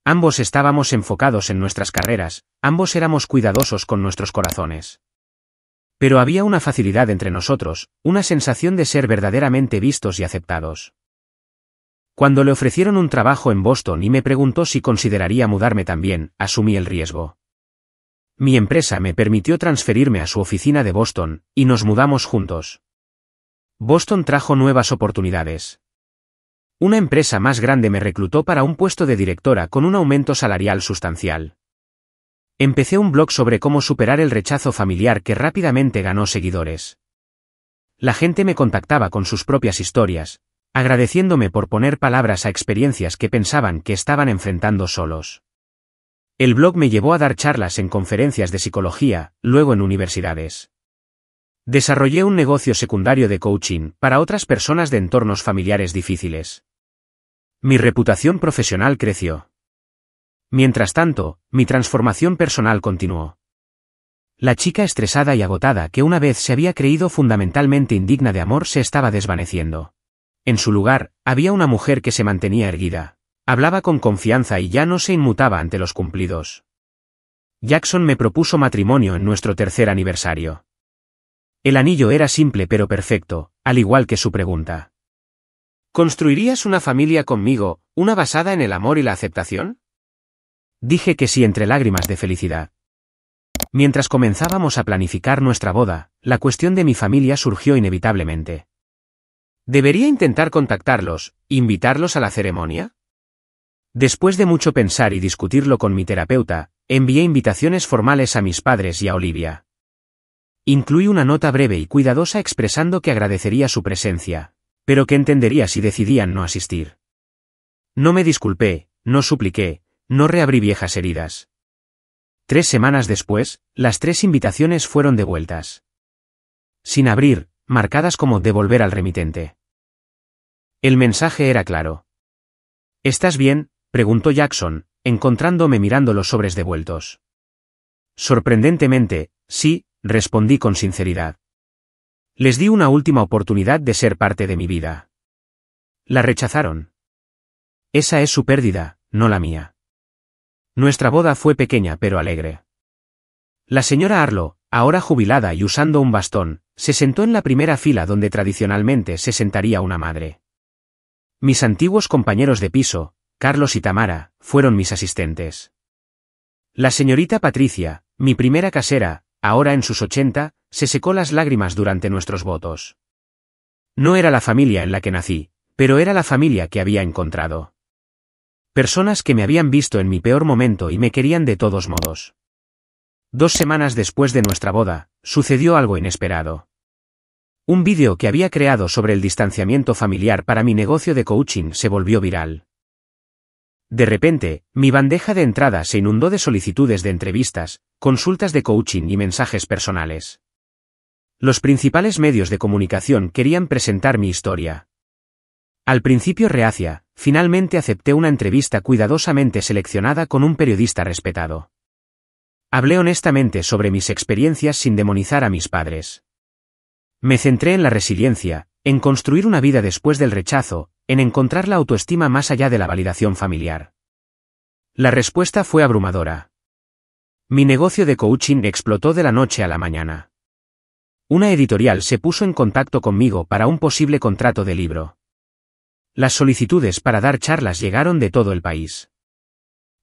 Ambos estábamos enfocados en nuestras carreras, ambos éramos cuidadosos con nuestros corazones. Pero había una facilidad entre nosotros, una sensación de ser verdaderamente vistos y aceptados. Cuando le ofrecieron un trabajo en Boston y me preguntó si consideraría mudarme también, asumí el riesgo. Mi empresa me permitió transferirme a su oficina de Boston, y nos mudamos juntos. Boston trajo nuevas oportunidades. Una empresa más grande me reclutó para un puesto de directora con un aumento salarial sustancial. Empecé un blog sobre cómo superar el rechazo familiar que rápidamente ganó seguidores. La gente me contactaba con sus propias historias, agradeciéndome por poner palabras a experiencias que pensaban que estaban enfrentando solos. El blog me llevó a dar charlas en conferencias de psicología, luego en universidades. Desarrollé un negocio secundario de coaching para otras personas de entornos familiares difíciles. Mi reputación profesional creció. Mientras tanto, mi transformación personal continuó. La chica estresada y agotada que una vez se había creído fundamentalmente indigna de amor se estaba desvaneciendo. En su lugar, había una mujer que se mantenía erguida, hablaba con confianza y ya no se inmutaba ante los cumplidos. Jackson me propuso matrimonio en nuestro tercer aniversario. El anillo era simple pero perfecto, al igual que su pregunta. ¿Construirías una familia conmigo, una basada en el amor y la aceptación? Dije que sí entre lágrimas de felicidad. Mientras comenzábamos a planificar nuestra boda, la cuestión de mi familia surgió inevitablemente. ¿Debería intentar contactarlos, invitarlos a la ceremonia? Después de mucho pensar y discutirlo con mi terapeuta, envié invitaciones formales a mis padres y a Olivia. Incluí una nota breve y cuidadosa expresando que agradecería su presencia, pero que entendería si decidían no asistir. No me disculpé, no supliqué, no reabrí viejas heridas. 3 semanas después, las 3 invitaciones fueron devueltas. Sin abrir, marcadas como devolver al remitente. El mensaje era claro. ¿Estás bien?, preguntó Jackson, encontrándome mirando los sobres devueltos. Sorprendentemente, sí, respondí con sinceridad. Les di una última oportunidad de ser parte de mi vida. La rechazaron. Esa es su pérdida, no la mía. Nuestra boda fue pequeña pero alegre. La señora Arlo, ahora jubilada y usando un bastón, se sentó en la primera fila donde tradicionalmente se sentaría una madre. Mis antiguos compañeros de piso, Carlos y Tamara, fueron mis asistentes. La señorita Patricia, mi primera casera, ahora en sus 80, se secó las lágrimas durante nuestros votos. No era la familia en la que nací, pero era la familia que había encontrado. Personas que me habían visto en mi peor momento y me querían de todos modos. 2 semanas después de nuestra boda, sucedió algo inesperado. Un vídeo que había creado sobre el distanciamiento familiar para mi negocio de coaching se volvió viral. De repente, mi bandeja de entrada se inundó de solicitudes de entrevistas, consultas de coaching y mensajes personales. Los principales medios de comunicación querían presentar mi historia. Al principio reacia, finalmente acepté una entrevista cuidadosamente seleccionada con un periodista respetado. Hablé honestamente sobre mis experiencias sin demonizar a mis padres. Me centré en la resiliencia, en construir una vida después del rechazo, en encontrar la autoestima más allá de la validación familiar. La respuesta fue abrumadora. Mi negocio de coaching explotó de la noche a la mañana. Una editorial se puso en contacto conmigo para un posible contrato de libro. Las solicitudes para dar charlas llegaron de todo el país.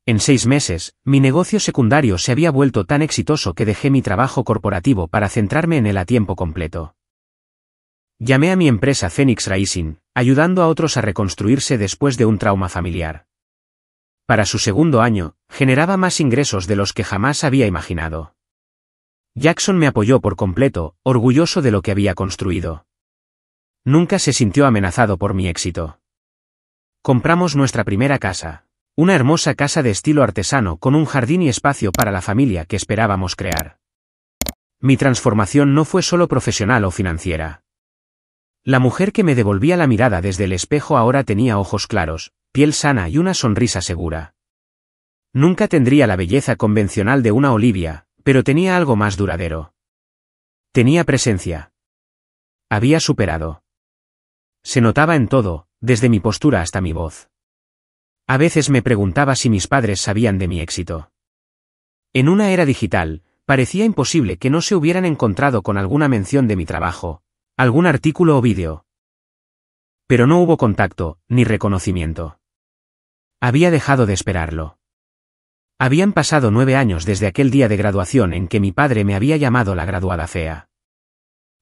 En 6 meses, mi negocio secundario se había vuelto tan exitoso que dejé mi trabajo corporativo para centrarme en él a tiempo completo. Llamé a mi empresa Phoenix Rising, ayudando a otros a reconstruirse después de un trauma familiar. Para su segundo año, generaba más ingresos de los que jamás había imaginado. Jackson me apoyó por completo, orgulloso de lo que había construido. Nunca se sintió amenazado por mi éxito. Compramos nuestra primera casa, una hermosa casa de estilo artesano con un jardín y espacio para la familia que esperábamos crear. Mi transformación no fue solo profesional o financiera. La mujer que me devolvía la mirada desde el espejo ahora tenía ojos claros, piel sana y una sonrisa segura. Nunca tendría la belleza convencional de una Olivia, pero tenía algo más duradero. Tenía presencia. Había superado. Se notaba en todo, desde mi postura hasta mi voz. A veces me preguntaba si mis padres sabían de mi éxito. En una era digital, parecía imposible que no se hubieran encontrado con alguna mención de mi trabajo, algún artículo o vídeo. Pero no hubo contacto, ni reconocimiento. Había dejado de esperarlo. Habían pasado 9 años desde aquel día de graduación en que mi padre me había llamado la graduada fea.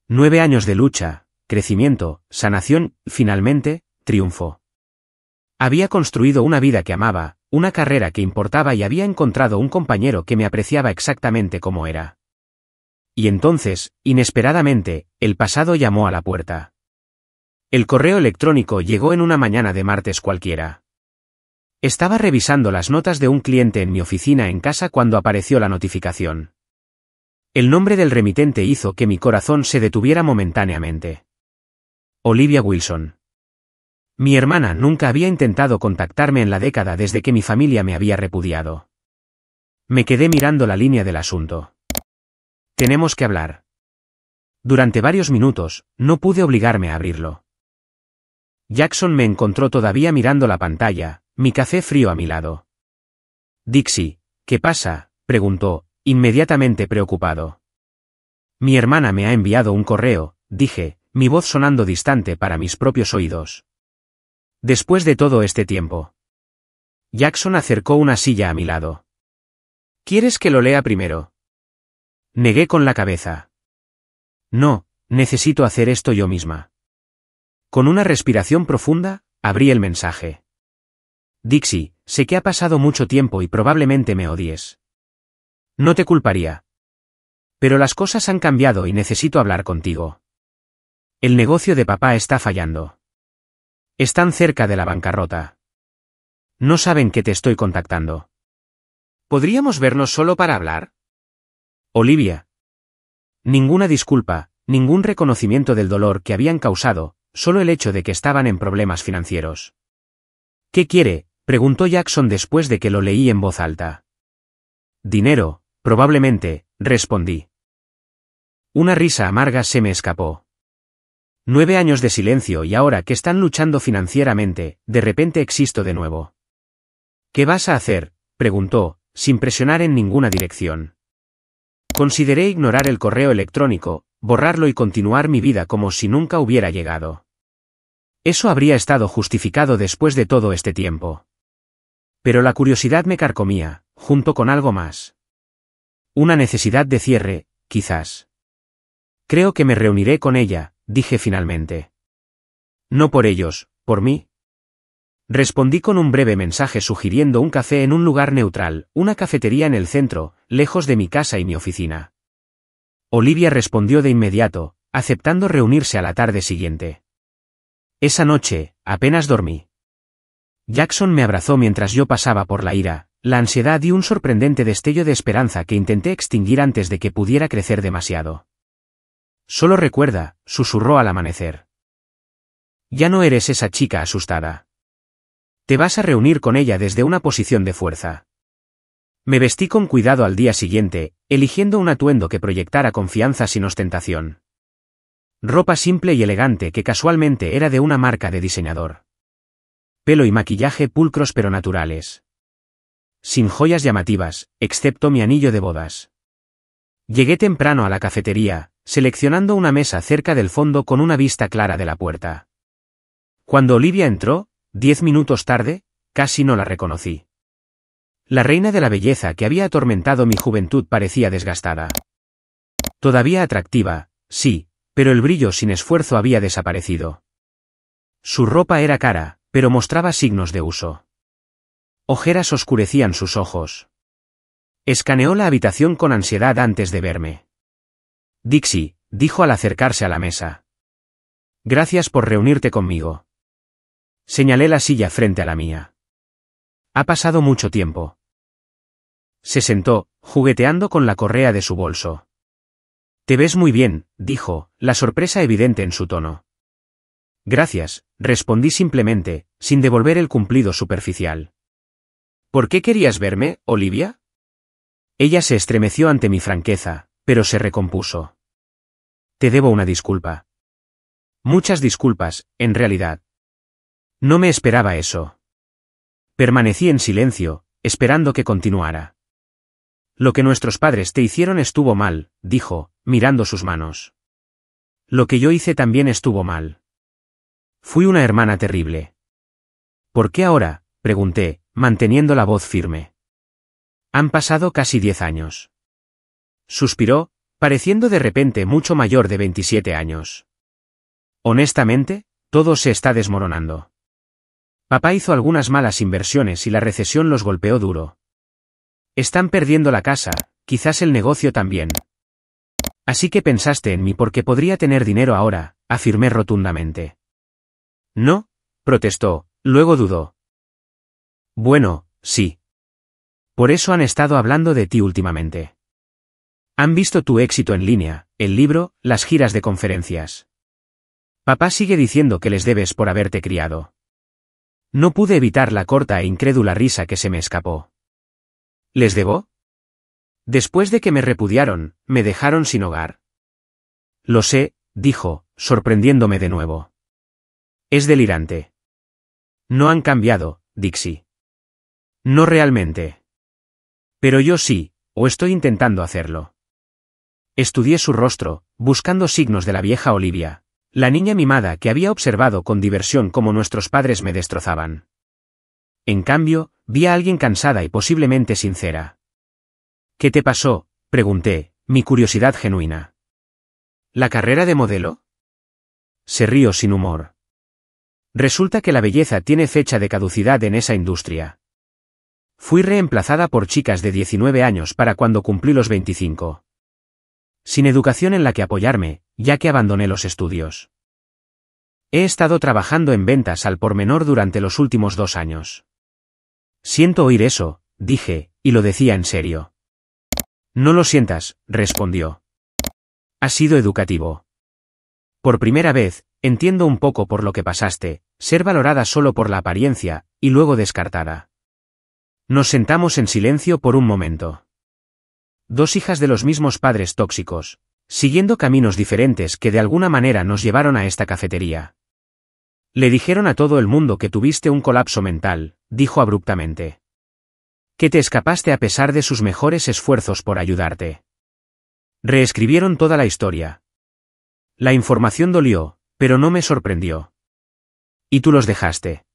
9 años de lucha, crecimiento, sanación, y finalmente, triunfo. Había construido una vida que amaba, una carrera que importaba y había encontrado un compañero que me apreciaba exactamente como era. Y entonces, inesperadamente, el pasado llamó a la puerta. El correo electrónico llegó en una mañana de martes cualquiera. Estaba revisando las notas de un cliente en mi oficina en casa cuando apareció la notificación. El nombre del remitente hizo que mi corazón se detuviera momentáneamente. Olivia Wilson. Mi hermana nunca había intentado contactarme en la década desde que mi familia me había repudiado. Me quedé mirando la línea del asunto. Tenemos que hablar. Durante varios minutos, no pude obligarme a abrirlo. Jackson me encontró todavía mirando la pantalla, mi café frío a mi lado. Dixie, ¿qué pasa?, preguntó, inmediatamente preocupado. Mi hermana me ha enviado un correo, dije, mi voz sonando distante para mis propios oídos. Después de todo este tiempo. Jackson acercó una silla a mi lado. ¿Quieres que lo lea primero? Negué con la cabeza. No, necesito hacer esto yo misma. Con una respiración profunda, abrí el mensaje. Dixie, sé que ha pasado mucho tiempo y probablemente me odies. No te culparía. Pero las cosas han cambiado y necesito hablar contigo. El negocio de papá está fallando. Están cerca de la bancarrota. No saben que te estoy contactando. ¿Podríamos vernos solo para hablar? Olivia. Ninguna disculpa, ningún reconocimiento del dolor que habían causado, solo el hecho de que estaban en problemas financieros. ¿Qué quiere?, preguntó Jackson después de que lo leí en voz alta. Dinero, probablemente, respondí. Una risa amarga se me escapó. 9 años de silencio y ahora que están luchando financieramente, de repente existo de nuevo. ¿Qué vas a hacer?, preguntó, sin presionar en ninguna dirección. Consideré ignorar el correo electrónico, borrarlo y continuar mi vida como si nunca hubiera llegado. Eso habría estado justificado después de todo este tiempo. Pero la curiosidad me carcomía, junto con algo más. Una necesidad de cierre, quizás. Creo que me reuniré con ella, dije finalmente. No por ellos, por mí. Respondí con un breve mensaje sugiriendo un café en un lugar neutral, una cafetería en el centro, lejos de mi casa y mi oficina. Olivia respondió de inmediato, aceptando reunirse a la tarde siguiente. Esa noche, apenas dormí. Jackson me abrazó mientras yo pasaba por la ira, la ansiedad y un sorprendente destello de esperanza que intenté extinguir antes de que pudiera crecer demasiado. Solo recuerda, susurró al amanecer. Ya no eres esa chica asustada. Te vas a reunir con ella desde una posición de fuerza. Me vestí con cuidado al día siguiente, eligiendo un atuendo que proyectara confianza sin ostentación. Ropa simple y elegante que casualmente era de una marca de diseñador. Pelo y maquillaje pulcros pero naturales. Sin joyas llamativas, excepto mi anillo de bodas. Llegué temprano a la cafetería, seleccionando una mesa cerca del fondo con una vista clara de la puerta. Cuando Olivia entró, 10 minutos tarde, casi no la reconocí. La reina de la belleza que había atormentado mi juventud parecía desgastada. Todavía atractiva, sí, pero el brillo sin esfuerzo había desaparecido. Su ropa era cara, pero mostraba signos de uso. Ojeras oscurecían sus ojos. Escaneó la habitación con ansiedad antes de verme. Dixie, dijo al acercarse a la mesa. Gracias por reunirte conmigo. Señalé la silla frente a la mía. Ha pasado mucho tiempo. Se sentó, jugueteando con la correa de su bolso. Te ves muy bien, dijo, la sorpresa evidente en su tono. Gracias, respondí simplemente, sin devolver el cumplido superficial. ¿Por qué querías verme, Olivia? Ella se estremeció ante mi franqueza, pero se recompuso. Te debo una disculpa. Muchas disculpas, en realidad. No me esperaba eso. Permanecí en silencio, esperando que continuara. Lo que nuestros padres te hicieron estuvo mal, dijo, mirando sus manos. Lo que yo hice también estuvo mal. Fui una hermana terrible. ¿Por qué ahora?, pregunté, manteniendo la voz firme. Han pasado casi 10 años. Suspiró, pareciendo de repente mucho mayor de 27 años. Honestamente, todo se está desmoronando. Papá hizo algunas malas inversiones y la recesión los golpeó duro. Están perdiendo la casa, quizás el negocio también. Así que pensaste en mí porque podría tener dinero ahora, afirmé rotundamente. No, protestó, luego dudó. Bueno, sí. Por eso han estado hablando de ti últimamente. Han visto tu éxito en línea, el libro, las giras de conferencias. Papá sigue diciendo que les debes por haberte criado. No pude evitar la corta e incrédula risa que se me escapó. ¿Les debo? Después de que me repudiaron, me dejaron sin hogar. Lo sé, dijo, sorprendiéndome de nuevo. Es delirante. No han cambiado, Dixie. No realmente. Pero yo sí, o estoy intentando hacerlo. Estudié su rostro, buscando signos de la vieja Olivia, la niña mimada que había observado con diversión cómo nuestros padres me destrozaban. En cambio, vi a alguien cansada y posiblemente sincera. ¿Qué te pasó?, pregunté, mi curiosidad genuina. ¿La carrera de modelo? Se rió sin humor. Resulta que la belleza tiene fecha de caducidad en esa industria. Fui reemplazada por chicas de 19 años para cuando cumplí los 25. Sin educación en la que apoyarme, ya que abandoné los estudios. He estado trabajando en ventas al por menor durante los últimos 2 años. Siento oír eso, dije, y lo decía en serio. No lo sientas, respondió. Ha sido educativo. Por primera vez, entiendo un poco por lo que pasaste, ser valorada solo por la apariencia, y luego descartada. Nos sentamos en silencio por un momento. 2 hijas de los mismos padres tóxicos, siguiendo caminos diferentes que de alguna manera nos llevaron a esta cafetería. Le dijeron a todo el mundo que tuviste un colapso mental, dijo abruptamente. Que te escapaste a pesar de sus mejores esfuerzos por ayudarte. Reescribieron toda la historia. La información dolió, pero no me sorprendió. ¿Y tú los dejaste?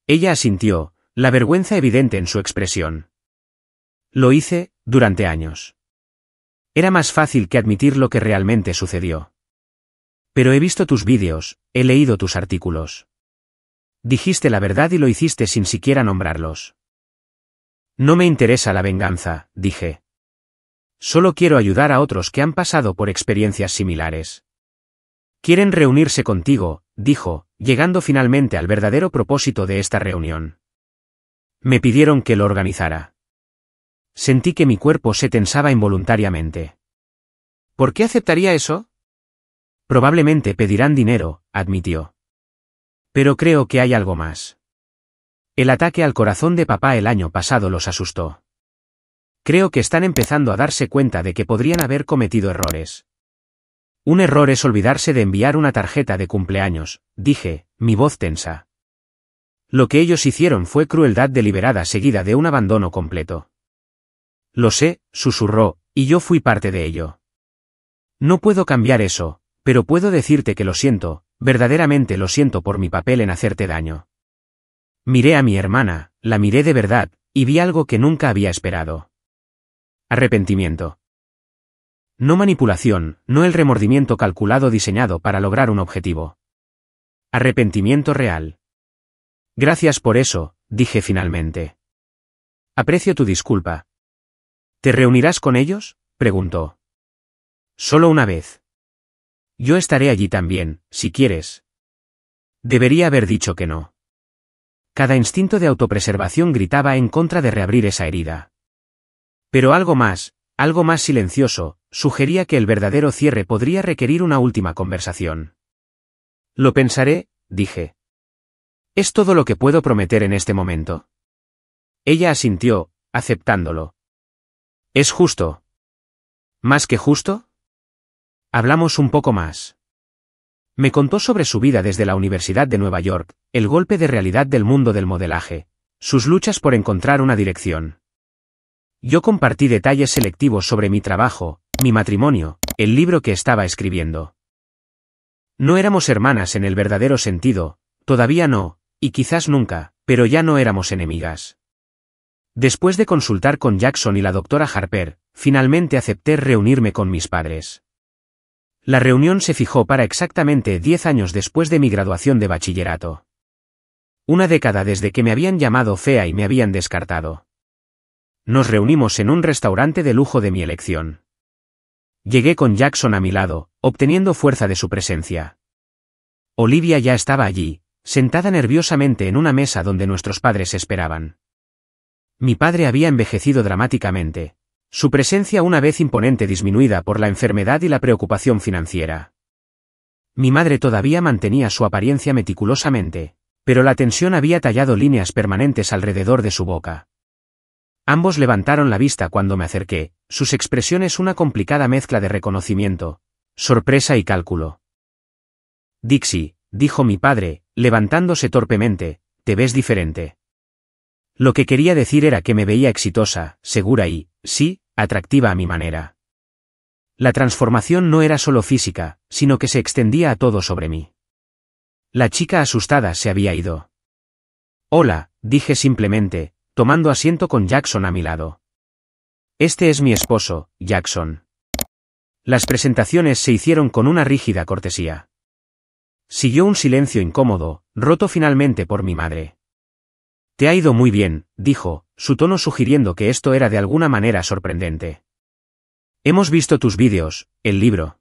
Ella asintió, la vergüenza evidente en su expresión. Lo hice, durante años. Era más fácil que admitir lo que realmente sucedió. Pero he visto tus vídeos, he leído tus artículos. Dijiste la verdad y lo hiciste sin siquiera nombrarlos. No me interesa la venganza, dije. Solo quiero ayudar a otros que han pasado por experiencias similares. Quieren reunirse contigo, dijo, llegando finalmente al verdadero propósito de esta reunión. Me pidieron que lo organizara. Sentí que mi cuerpo se tensaba involuntariamente. ¿Por qué aceptaría eso? Probablemente pedirán dinero, admitió. Pero creo que hay algo más. El ataque al corazón de papá el año pasado los asustó. Creo que están empezando a darse cuenta de que podrían haber cometido errores. Un error es olvidarse de enviar una tarjeta de cumpleaños, dije, mi voz tensa. Lo que ellos hicieron fue crueldad deliberada seguida de un abandono completo. Lo sé, susurró, y yo fui parte de ello. No puedo cambiar eso, pero puedo decirte que lo siento, verdaderamente lo siento por mi papel en hacerte daño. Miré a mi hermana, la miré de verdad, y vi algo que nunca había esperado. Arrepentimiento. No manipulación, no el remordimiento calculado diseñado para lograr un objetivo. Arrepentimiento real. Gracias por eso, dije finalmente. Aprecio tu disculpa. ¿Te reunirás con ellos?, preguntó. Solo una vez. Yo estaré allí también, si quieres. Debería haber dicho que no. Cada instinto de autopreservación gritaba en contra de reabrir esa herida. Pero algo más silencioso, sugería que el verdadero cierre podría requerir una última conversación. Lo pensaré, dije. ¿Es todo lo que puedo prometer en este momento? Ella asintió, aceptándolo. ¿Es justo? ¿Más que justo? Hablamos un poco más. Me contó sobre su vida desde la Universidad de Nueva York, el golpe de realidad del mundo del modelaje, sus luchas por encontrar una dirección. Yo compartí detalles selectivos sobre mi trabajo, mi matrimonio, el libro que estaba escribiendo. No éramos hermanas en el verdadero sentido, todavía no, y quizás nunca, pero ya no éramos enemigas. Después de consultar con Jackson y la doctora Harper, finalmente acepté reunirme con mis padres. La reunión se fijó para exactamente 10 años después de mi graduación de bachillerato. Una década desde que me habían llamado fea y me habían descartado. Nos reunimos en un restaurante de lujo de mi elección. Llegué con Jackson a mi lado, obteniendo fuerza de su presencia. Olivia ya estaba allí, sentada nerviosamente en una mesa donde nuestros padres esperaban. Mi padre había envejecido dramáticamente, su presencia una vez imponente disminuida por la enfermedad y la preocupación financiera. Mi madre todavía mantenía su apariencia meticulosamente, pero la tensión había tallado líneas permanentes alrededor de su boca. Ambos levantaron la vista cuando me acerqué, sus expresiones una complicada mezcla de reconocimiento, sorpresa y cálculo. Dixie, dijo mi padre, levantándose torpemente, te ves diferente. Lo que quería decir era que me veía exitosa, segura y, sí, atractiva a mi manera. La transformación no era solo física, sino que se extendía a todo sobre mí. La chica asustada se había ido. Hola, dije simplemente, tomando asiento con Jackson a mi lado. Este es mi esposo, Jackson. Las presentaciones se hicieron con una rígida cortesía. Siguió un silencio incómodo, roto finalmente por mi madre. Te ha ido muy bien, dijo, su tono sugiriendo que esto era de alguna manera sorprendente. Hemos visto tus vídeos, el libro.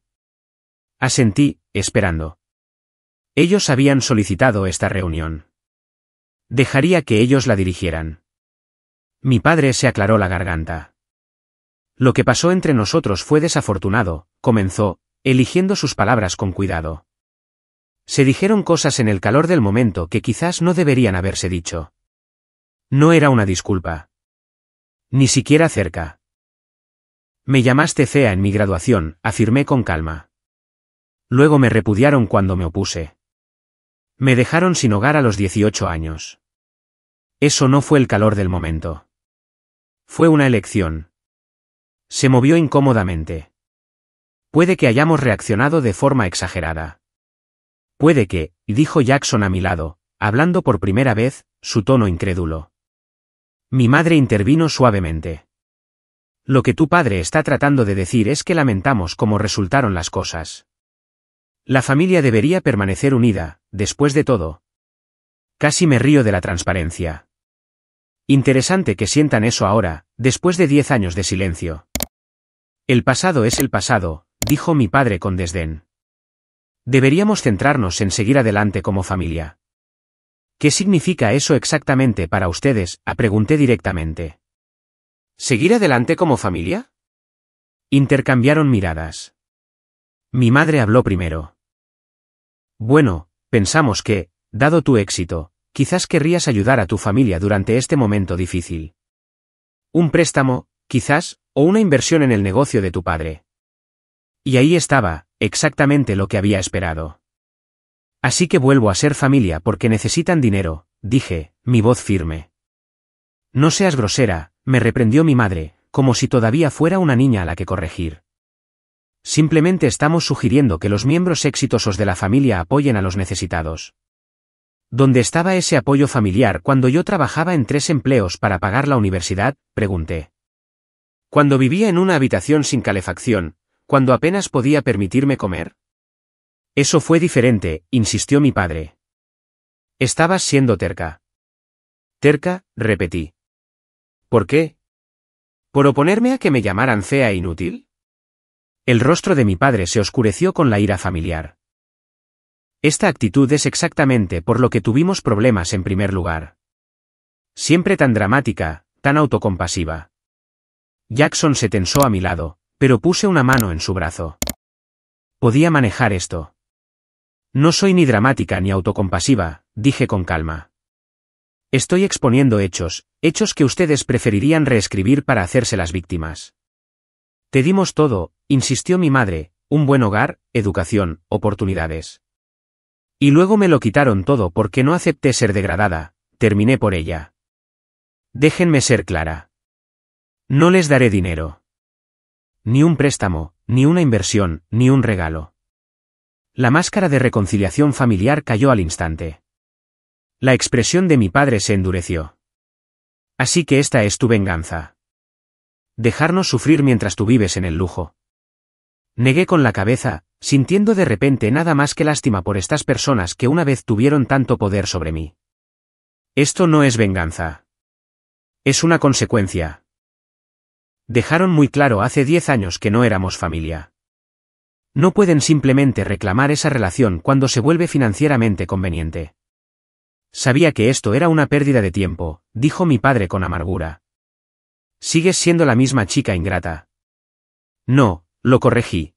Asentí, esperando. Ellos habían solicitado esta reunión. Dejaría que ellos la dirigieran. Mi padre se aclaró la garganta. Lo que pasó entre nosotros fue desafortunado, comenzó, eligiendo sus palabras con cuidado. Se dijeron cosas en el calor del momento que quizás no deberían haberse dicho. No era una disculpa. Ni siquiera cerca. Me llamaste fea en mi graduación, afirmé con calma. Luego me repudiaron cuando me opuse. Me dejaron sin hogar a los 18 años. Eso no fue el calor del momento. Fue una elección. Se movió incómodamente. Puede que hayamos reaccionado de forma exagerada. Puede que, dijo Jackson a mi lado, hablando por primera vez, su tono incrédulo. Mi madre intervino suavemente. Lo que tu padre está tratando de decir es que lamentamos cómo resultaron las cosas. La familia debería permanecer unida, después de todo. Casi me río de la transparencia. Interesante que sientan eso ahora, después de 10 años de silencio. El pasado es el pasado, dijo mi padre con desdén. Deberíamos centrarnos en seguir adelante como familia. ¿Qué significa eso exactamente para ustedes?, pregunté directamente. ¿Seguir adelante como familia? Intercambiaron miradas. Mi madre habló primero. Bueno, pensamos que, dado tu éxito, quizás querrías ayudar a tu familia durante este momento difícil. Un préstamo, quizás, o una inversión en el negocio de tu padre. Y ahí estaba, exactamente lo que había esperado. Así que vuelvo a ser familia porque necesitan dinero, dije, mi voz firme. No seas grosera, me reprendió mi madre, como si todavía fuera una niña a la que corregir. Simplemente estamos sugiriendo que los miembros exitosos de la familia apoyen a los necesitados. ¿Dónde estaba ese apoyo familiar cuando yo trabajaba en 3 empleos para pagar la universidad?, pregunté. Cuando vivía en una habitación sin calefacción, cuando apenas podía permitirme comer? Eso fue diferente, insistió mi padre. Estabas siendo terca. Terca, repetí. ¿Por qué? ¿Por oponerme a que me llamaran fea e inútil? El rostro de mi padre se oscureció con la ira familiar. Esta actitud es exactamente por lo que tuvimos problemas en primer lugar. Siempre tan dramática, tan autocompasiva. Jackson se tensó a mi lado, pero puse una mano en su brazo. Podía manejar esto. No soy ni dramática ni autocompasiva, dije con calma. Estoy exponiendo hechos que ustedes preferirían reescribir para hacerse las víctimas. Te dimos todo, insistió mi madre, un buen hogar, educación, oportunidades. Y luego me lo quitaron todo porque no acepté ser degradada, terminé por ella. Déjenme ser clara. No les daré dinero. Ni un préstamo, ni una inversión, ni un regalo. La máscara de reconciliación familiar cayó al instante. La expresión de mi padre se endureció. Así que esta es tu venganza. Dejarnos sufrir mientras tú vives en el lujo. Negué con la cabeza, sintiendo de repente nada más que lástima por estas personas que una vez tuvieron tanto poder sobre mí. Esto no es venganza. Es una consecuencia. Dejaron muy claro hace 10 años que no éramos familia. No pueden simplemente reclamar esa relación cuando se vuelve financieramente conveniente. Sabía que esto era una pérdida de tiempo, dijo mi padre con amargura. Sigues siendo la misma chica ingrata. No, lo corregí.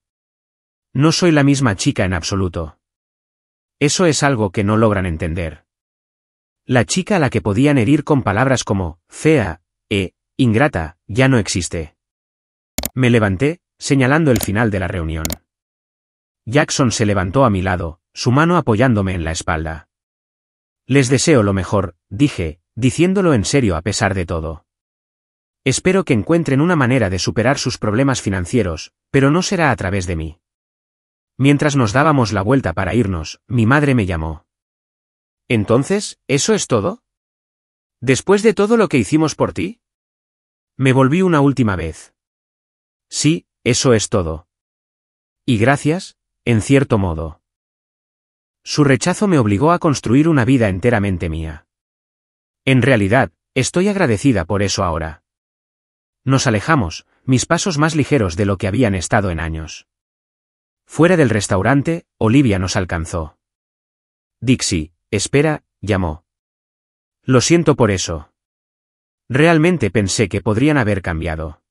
No soy la misma chica en absoluto. Eso es algo que no logran entender. La chica a la que podían herir con palabras como fea, ingrata, ya no existe. Me levanté, señalando el final de la reunión. Jackson se levantó a mi lado, su mano apoyándome en la espalda. Les deseo lo mejor, dije, diciéndolo en serio a pesar de todo. Espero que encuentren una manera de superar sus problemas financieros, pero no será a través de mí. Mientras nos dábamos la vuelta para irnos, mi madre me llamó. ¿Entonces, eso es todo? ¿Después de todo lo que hicimos por ti? Me volví una última vez. Sí, eso es todo. Y gracias, en cierto modo. Su rechazo me obligó a construir una vida enteramente mía. En realidad, estoy agradecida por eso ahora. Nos alejamos, mis pasos más ligeros de lo que habían estado en años. Fuera del restaurante, Olivia nos alcanzó. Dixie, espera, llamó. Lo siento por eso. Realmente pensé que podrían haber cambiado.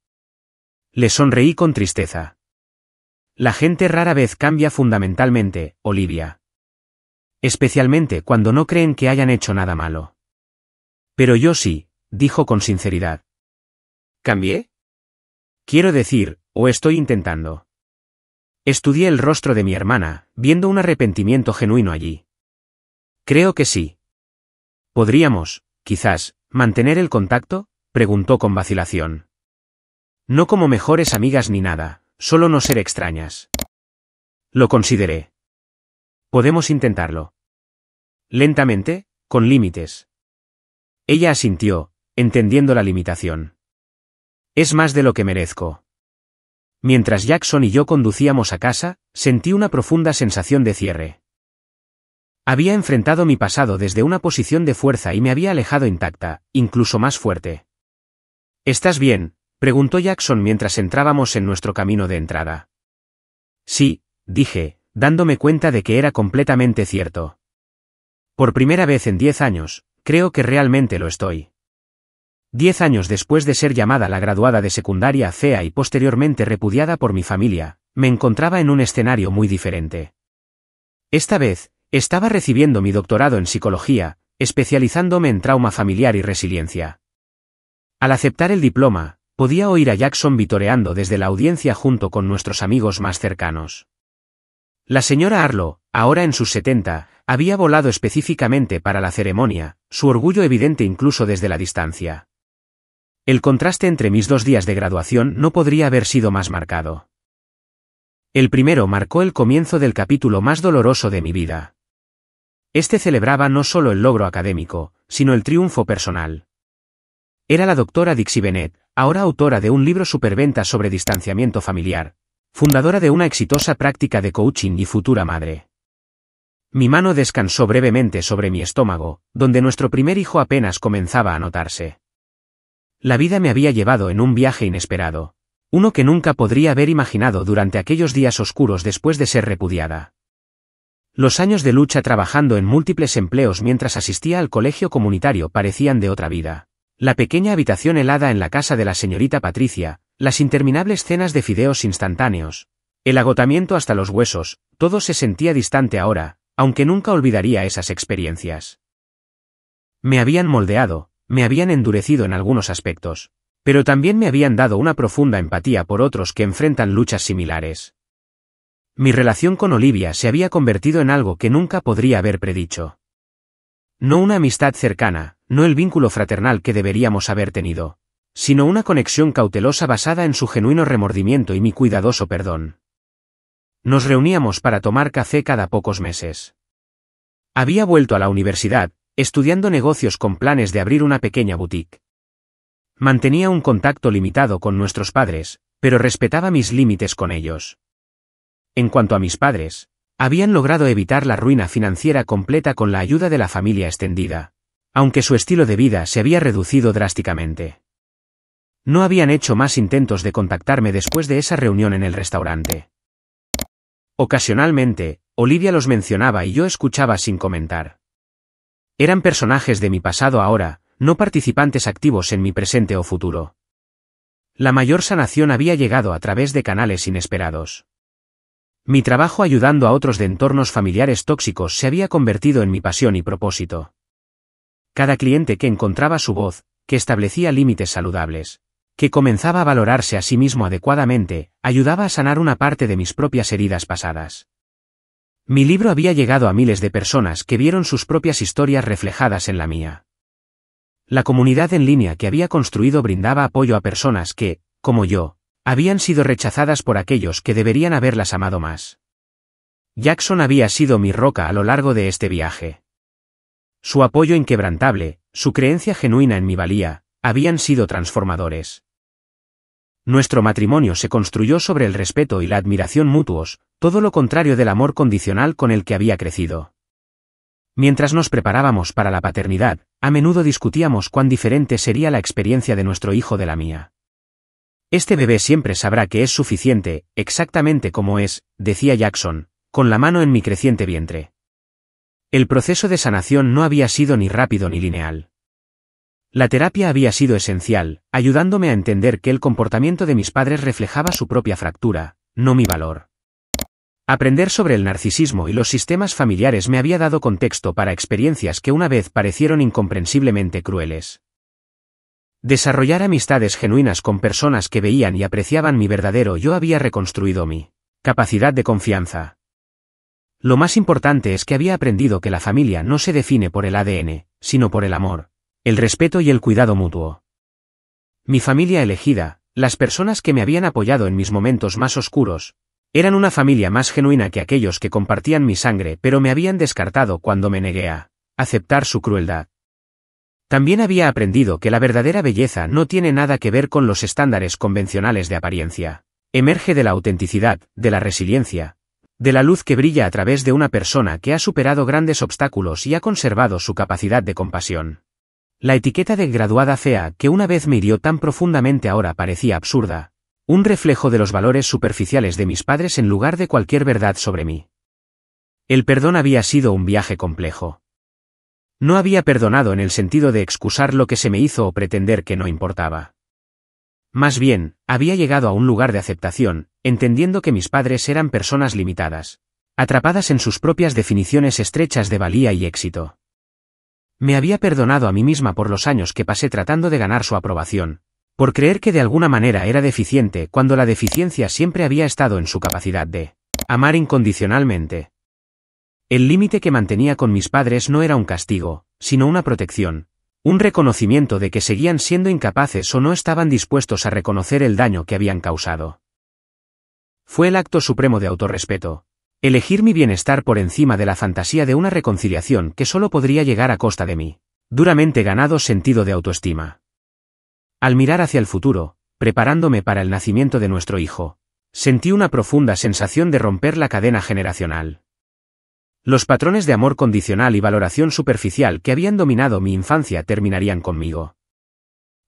Le sonreí con tristeza. La gente rara vez cambia fundamentalmente, Olivia. Especialmente cuando no creen que hayan hecho nada malo. Pero yo sí, dijo con sinceridad. ¿Cambié? Quiero decir, o estoy intentando. Estudié el rostro de mi hermana, viendo un arrepentimiento genuino allí. Creo que sí. ¿Podríamos, quizás, mantener el contacto?, preguntó con vacilación. No como mejores amigas ni nada, solo no ser extrañas. Lo consideré. Podemos intentarlo. Lentamente, con límites. Ella asintió, entendiendo la limitación. Es más de lo que merezco. Mientras Jackson y yo conducíamos a casa, sentí una profunda sensación de cierre. Había enfrentado mi pasado desde una posición de fuerza y me había alejado intacta, incluso más fuerte. ¿Estás bien?, preguntó Jackson mientras entrábamos en nuestro camino de entrada. Sí, dije, dándome cuenta de que era completamente cierto. Por primera vez en 10 años, creo que realmente lo estoy. 10 años después de ser llamada la graduada de secundaria fea y posteriormente repudiada por mi familia, me encontraba en un escenario muy diferente. Esta vez, estaba recibiendo mi doctorado en psicología, especializándome en trauma familiar y resiliencia. Al aceptar el diploma, podía oír a Jackson vitoreando desde la audiencia junto con nuestros amigos más cercanos. La señora Arlo, ahora en sus 70, había volado específicamente para la ceremonia, su orgullo evidente incluso desde la distancia. El contraste entre mis 2 días de graduación no podría haber sido más marcado. El primero marcó el comienzo del capítulo más doloroso de mi vida. Este celebraba no solo el logro académico, sino el triunfo personal. Era la doctora Dixie Bennett, ahora autora de un libro superventa sobre distanciamiento familiar, fundadora de una exitosa práctica de coaching y futura madre. Mi mano descansó brevemente sobre mi estómago, donde nuestro primer hijo apenas comenzaba a notarse. La vida me había llevado en un viaje inesperado, uno que nunca podría haber imaginado durante aquellos días oscuros después de ser repudiada. Los años de lucha trabajando en múltiples empleos mientras asistía al colegio comunitario parecían de otra vida. La pequeña habitación helada en la casa de la señorita Patricia, las interminables cenas de fideos instantáneos, el agotamiento hasta los huesos, todo se sentía distante ahora, aunque nunca olvidaría esas experiencias. Me habían moldeado, me habían endurecido en algunos aspectos, pero también me habían dado una profunda empatía por otros que enfrentan luchas similares. Mi relación con Olivia se había convertido en algo que nunca podría haber predicho. No una amistad cercana, no el vínculo fraternal que deberíamos haber tenido, sino una conexión cautelosa basada en su genuino remordimiento y mi cuidadoso perdón. Nos reuníamos para tomar café cada pocos meses. Había vuelto a la universidad, estudiando negocios con planes de abrir una pequeña boutique. Mantenía un contacto limitado con nuestros padres, pero respetaba mis límites con ellos. En cuanto a mis padres, habían logrado evitar la ruina financiera completa con la ayuda de la familia extendida, aunque su estilo de vida se había reducido drásticamente. No habían hecho más intentos de contactarme después de esa reunión en el restaurante. Ocasionalmente, Olivia los mencionaba y yo escuchaba sin comentar. Eran personajes de mi pasado ahora, no participantes activos en mi presente o futuro. La mayor sanación había llegado a través de canales inesperados. Mi trabajo ayudando a otros de entornos familiares tóxicos se había convertido en mi pasión y propósito. Cada cliente que encontraba su voz, que establecía límites saludables, que comenzaba a valorarse a sí mismo adecuadamente, ayudaba a sanar una parte de mis propias heridas pasadas. Mi libro había llegado a miles de personas que vieron sus propias historias reflejadas en la mía. La comunidad en línea que había construido brindaba apoyo a personas que, como yo, habían sido rechazadas por aquellos que deberían haberlas amado más. Jackson había sido mi roca a lo largo de este viaje. Su apoyo inquebrantable, su creencia genuina en mi valía, habían sido transformadores. Nuestro matrimonio se construyó sobre el respeto y la admiración mutuos, todo lo contrario del amor condicional con el que había crecido. Mientras nos preparábamos para la paternidad, a menudo discutíamos cuán diferente sería la experiencia de nuestro hijo de la mía. Este bebé siempre sabrá que es suficiente, exactamente como es, decía Jackson, con la mano en mi creciente vientre. El proceso de sanación no había sido ni rápido ni lineal. La terapia había sido esencial, ayudándome a entender que el comportamiento de mis padres reflejaba su propia fractura, no mi valor. Aprender sobre el narcisismo y los sistemas familiares me había dado contexto para experiencias que una vez parecieron incomprensiblemente crueles. Desarrollar amistades genuinas con personas que veían y apreciaban mi verdadero yo había reconstruido mi capacidad de confianza. Lo más importante es que había aprendido que la familia no se define por el ADN, sino por el amor, el respeto y el cuidado mutuo. Mi familia elegida, las personas que me habían apoyado en mis momentos más oscuros, eran una familia más genuina que aquellos que compartían mi sangre pero me habían descartado cuando me negué a aceptar su crueldad. También había aprendido que la verdadera belleza no tiene nada que ver con los estándares convencionales de apariencia. Emerge de la autenticidad, de la resiliencia, de la luz que brilla a través de una persona que ha superado grandes obstáculos y ha conservado su capacidad de compasión. La etiqueta de graduada fea que una vez me hirió tan profundamente ahora parecía absurda, un reflejo de los valores superficiales de mis padres en lugar de cualquier verdad sobre mí. El perdón había sido un viaje complejo. No había perdonado en el sentido de excusar lo que se me hizo o pretender que no importaba. Más bien, había llegado a un lugar de aceptación, entendiendo que mis padres eran personas limitadas, atrapadas en sus propias definiciones estrechas de valía y éxito. Me había perdonado a mí misma por los años que pasé tratando de ganar su aprobación, por creer que de alguna manera era deficiente cuando la deficiencia siempre había estado en su capacidad de amar incondicionalmente. El límite que mantenía con mis padres no era un castigo, sino una protección, un reconocimiento de que seguían siendo incapaces o no estaban dispuestos a reconocer el daño que habían causado. Fue el acto supremo de autorrespeto, elegir mi bienestar por encima de la fantasía de una reconciliación que solo podría llegar a costa de mí, duramente ganado sentido de autoestima. Al mirar hacia el futuro, preparándome para el nacimiento de nuestro hijo, Sentí una profunda sensación de romper la cadena generacional. Los patrones de amor condicional y valoración superficial que habían dominado mi infancia terminarían conmigo.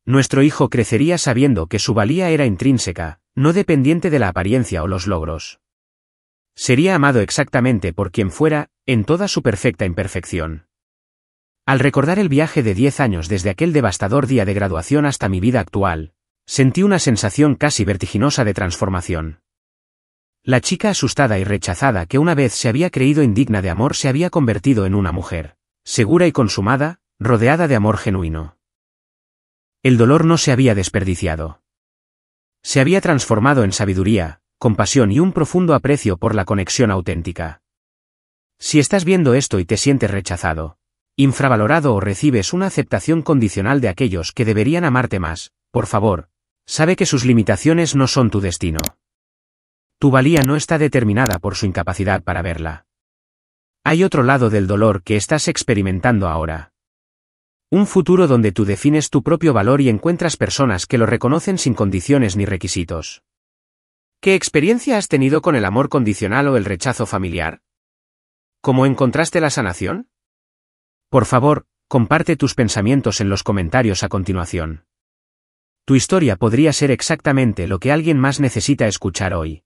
Nuestro hijo crecería sabiendo que su valía era intrínseca, no dependiente de la apariencia o los logros. Sería amado exactamente por quien fuera, en toda su perfecta imperfección. Al recordar el viaje de 10 años desde aquel devastador día de graduación hasta mi vida actual, sentí una sensación casi vertiginosa de transformación. La chica asustada y rechazada que una vez se había creído indigna de amor se había convertido en una mujer, segura y consumada, rodeada de amor genuino. El dolor no se había desperdiciado. Se había transformado en sabiduría, compasión y un profundo aprecio por la conexión auténtica. Si estás viendo esto y te sientes rechazado, infravalorado o recibes una aceptación condicional de aquellos que deberían amarte más, por favor, sabe que sus limitaciones no son tu destino. Tu valía no está determinada por su incapacidad para verla. Hay otro lado del dolor que estás experimentando ahora. Un futuro donde tú defines tu propio valor y encuentras personas que lo reconocen sin condiciones ni requisitos. ¿Qué experiencia has tenido con el amor condicional o el rechazo familiar? ¿Cómo encontraste la sanación? Por favor, comparte tus pensamientos en los comentarios a continuación. Tu historia podría ser exactamente lo que alguien más necesita escuchar hoy.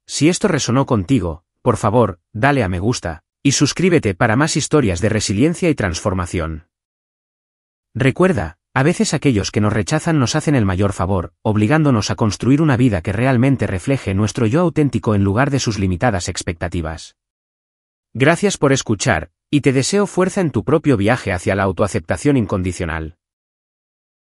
Si esto resonó contigo, por favor, dale a me gusta, y suscríbete para más historias de resiliencia y transformación. Recuerda, a veces aquellos que nos rechazan nos hacen el mayor favor, obligándonos a construir una vida que realmente refleje nuestro yo auténtico en lugar de sus limitadas expectativas. Gracias por escuchar, y te deseo fuerza en tu propio viaje hacia la autoaceptación incondicional.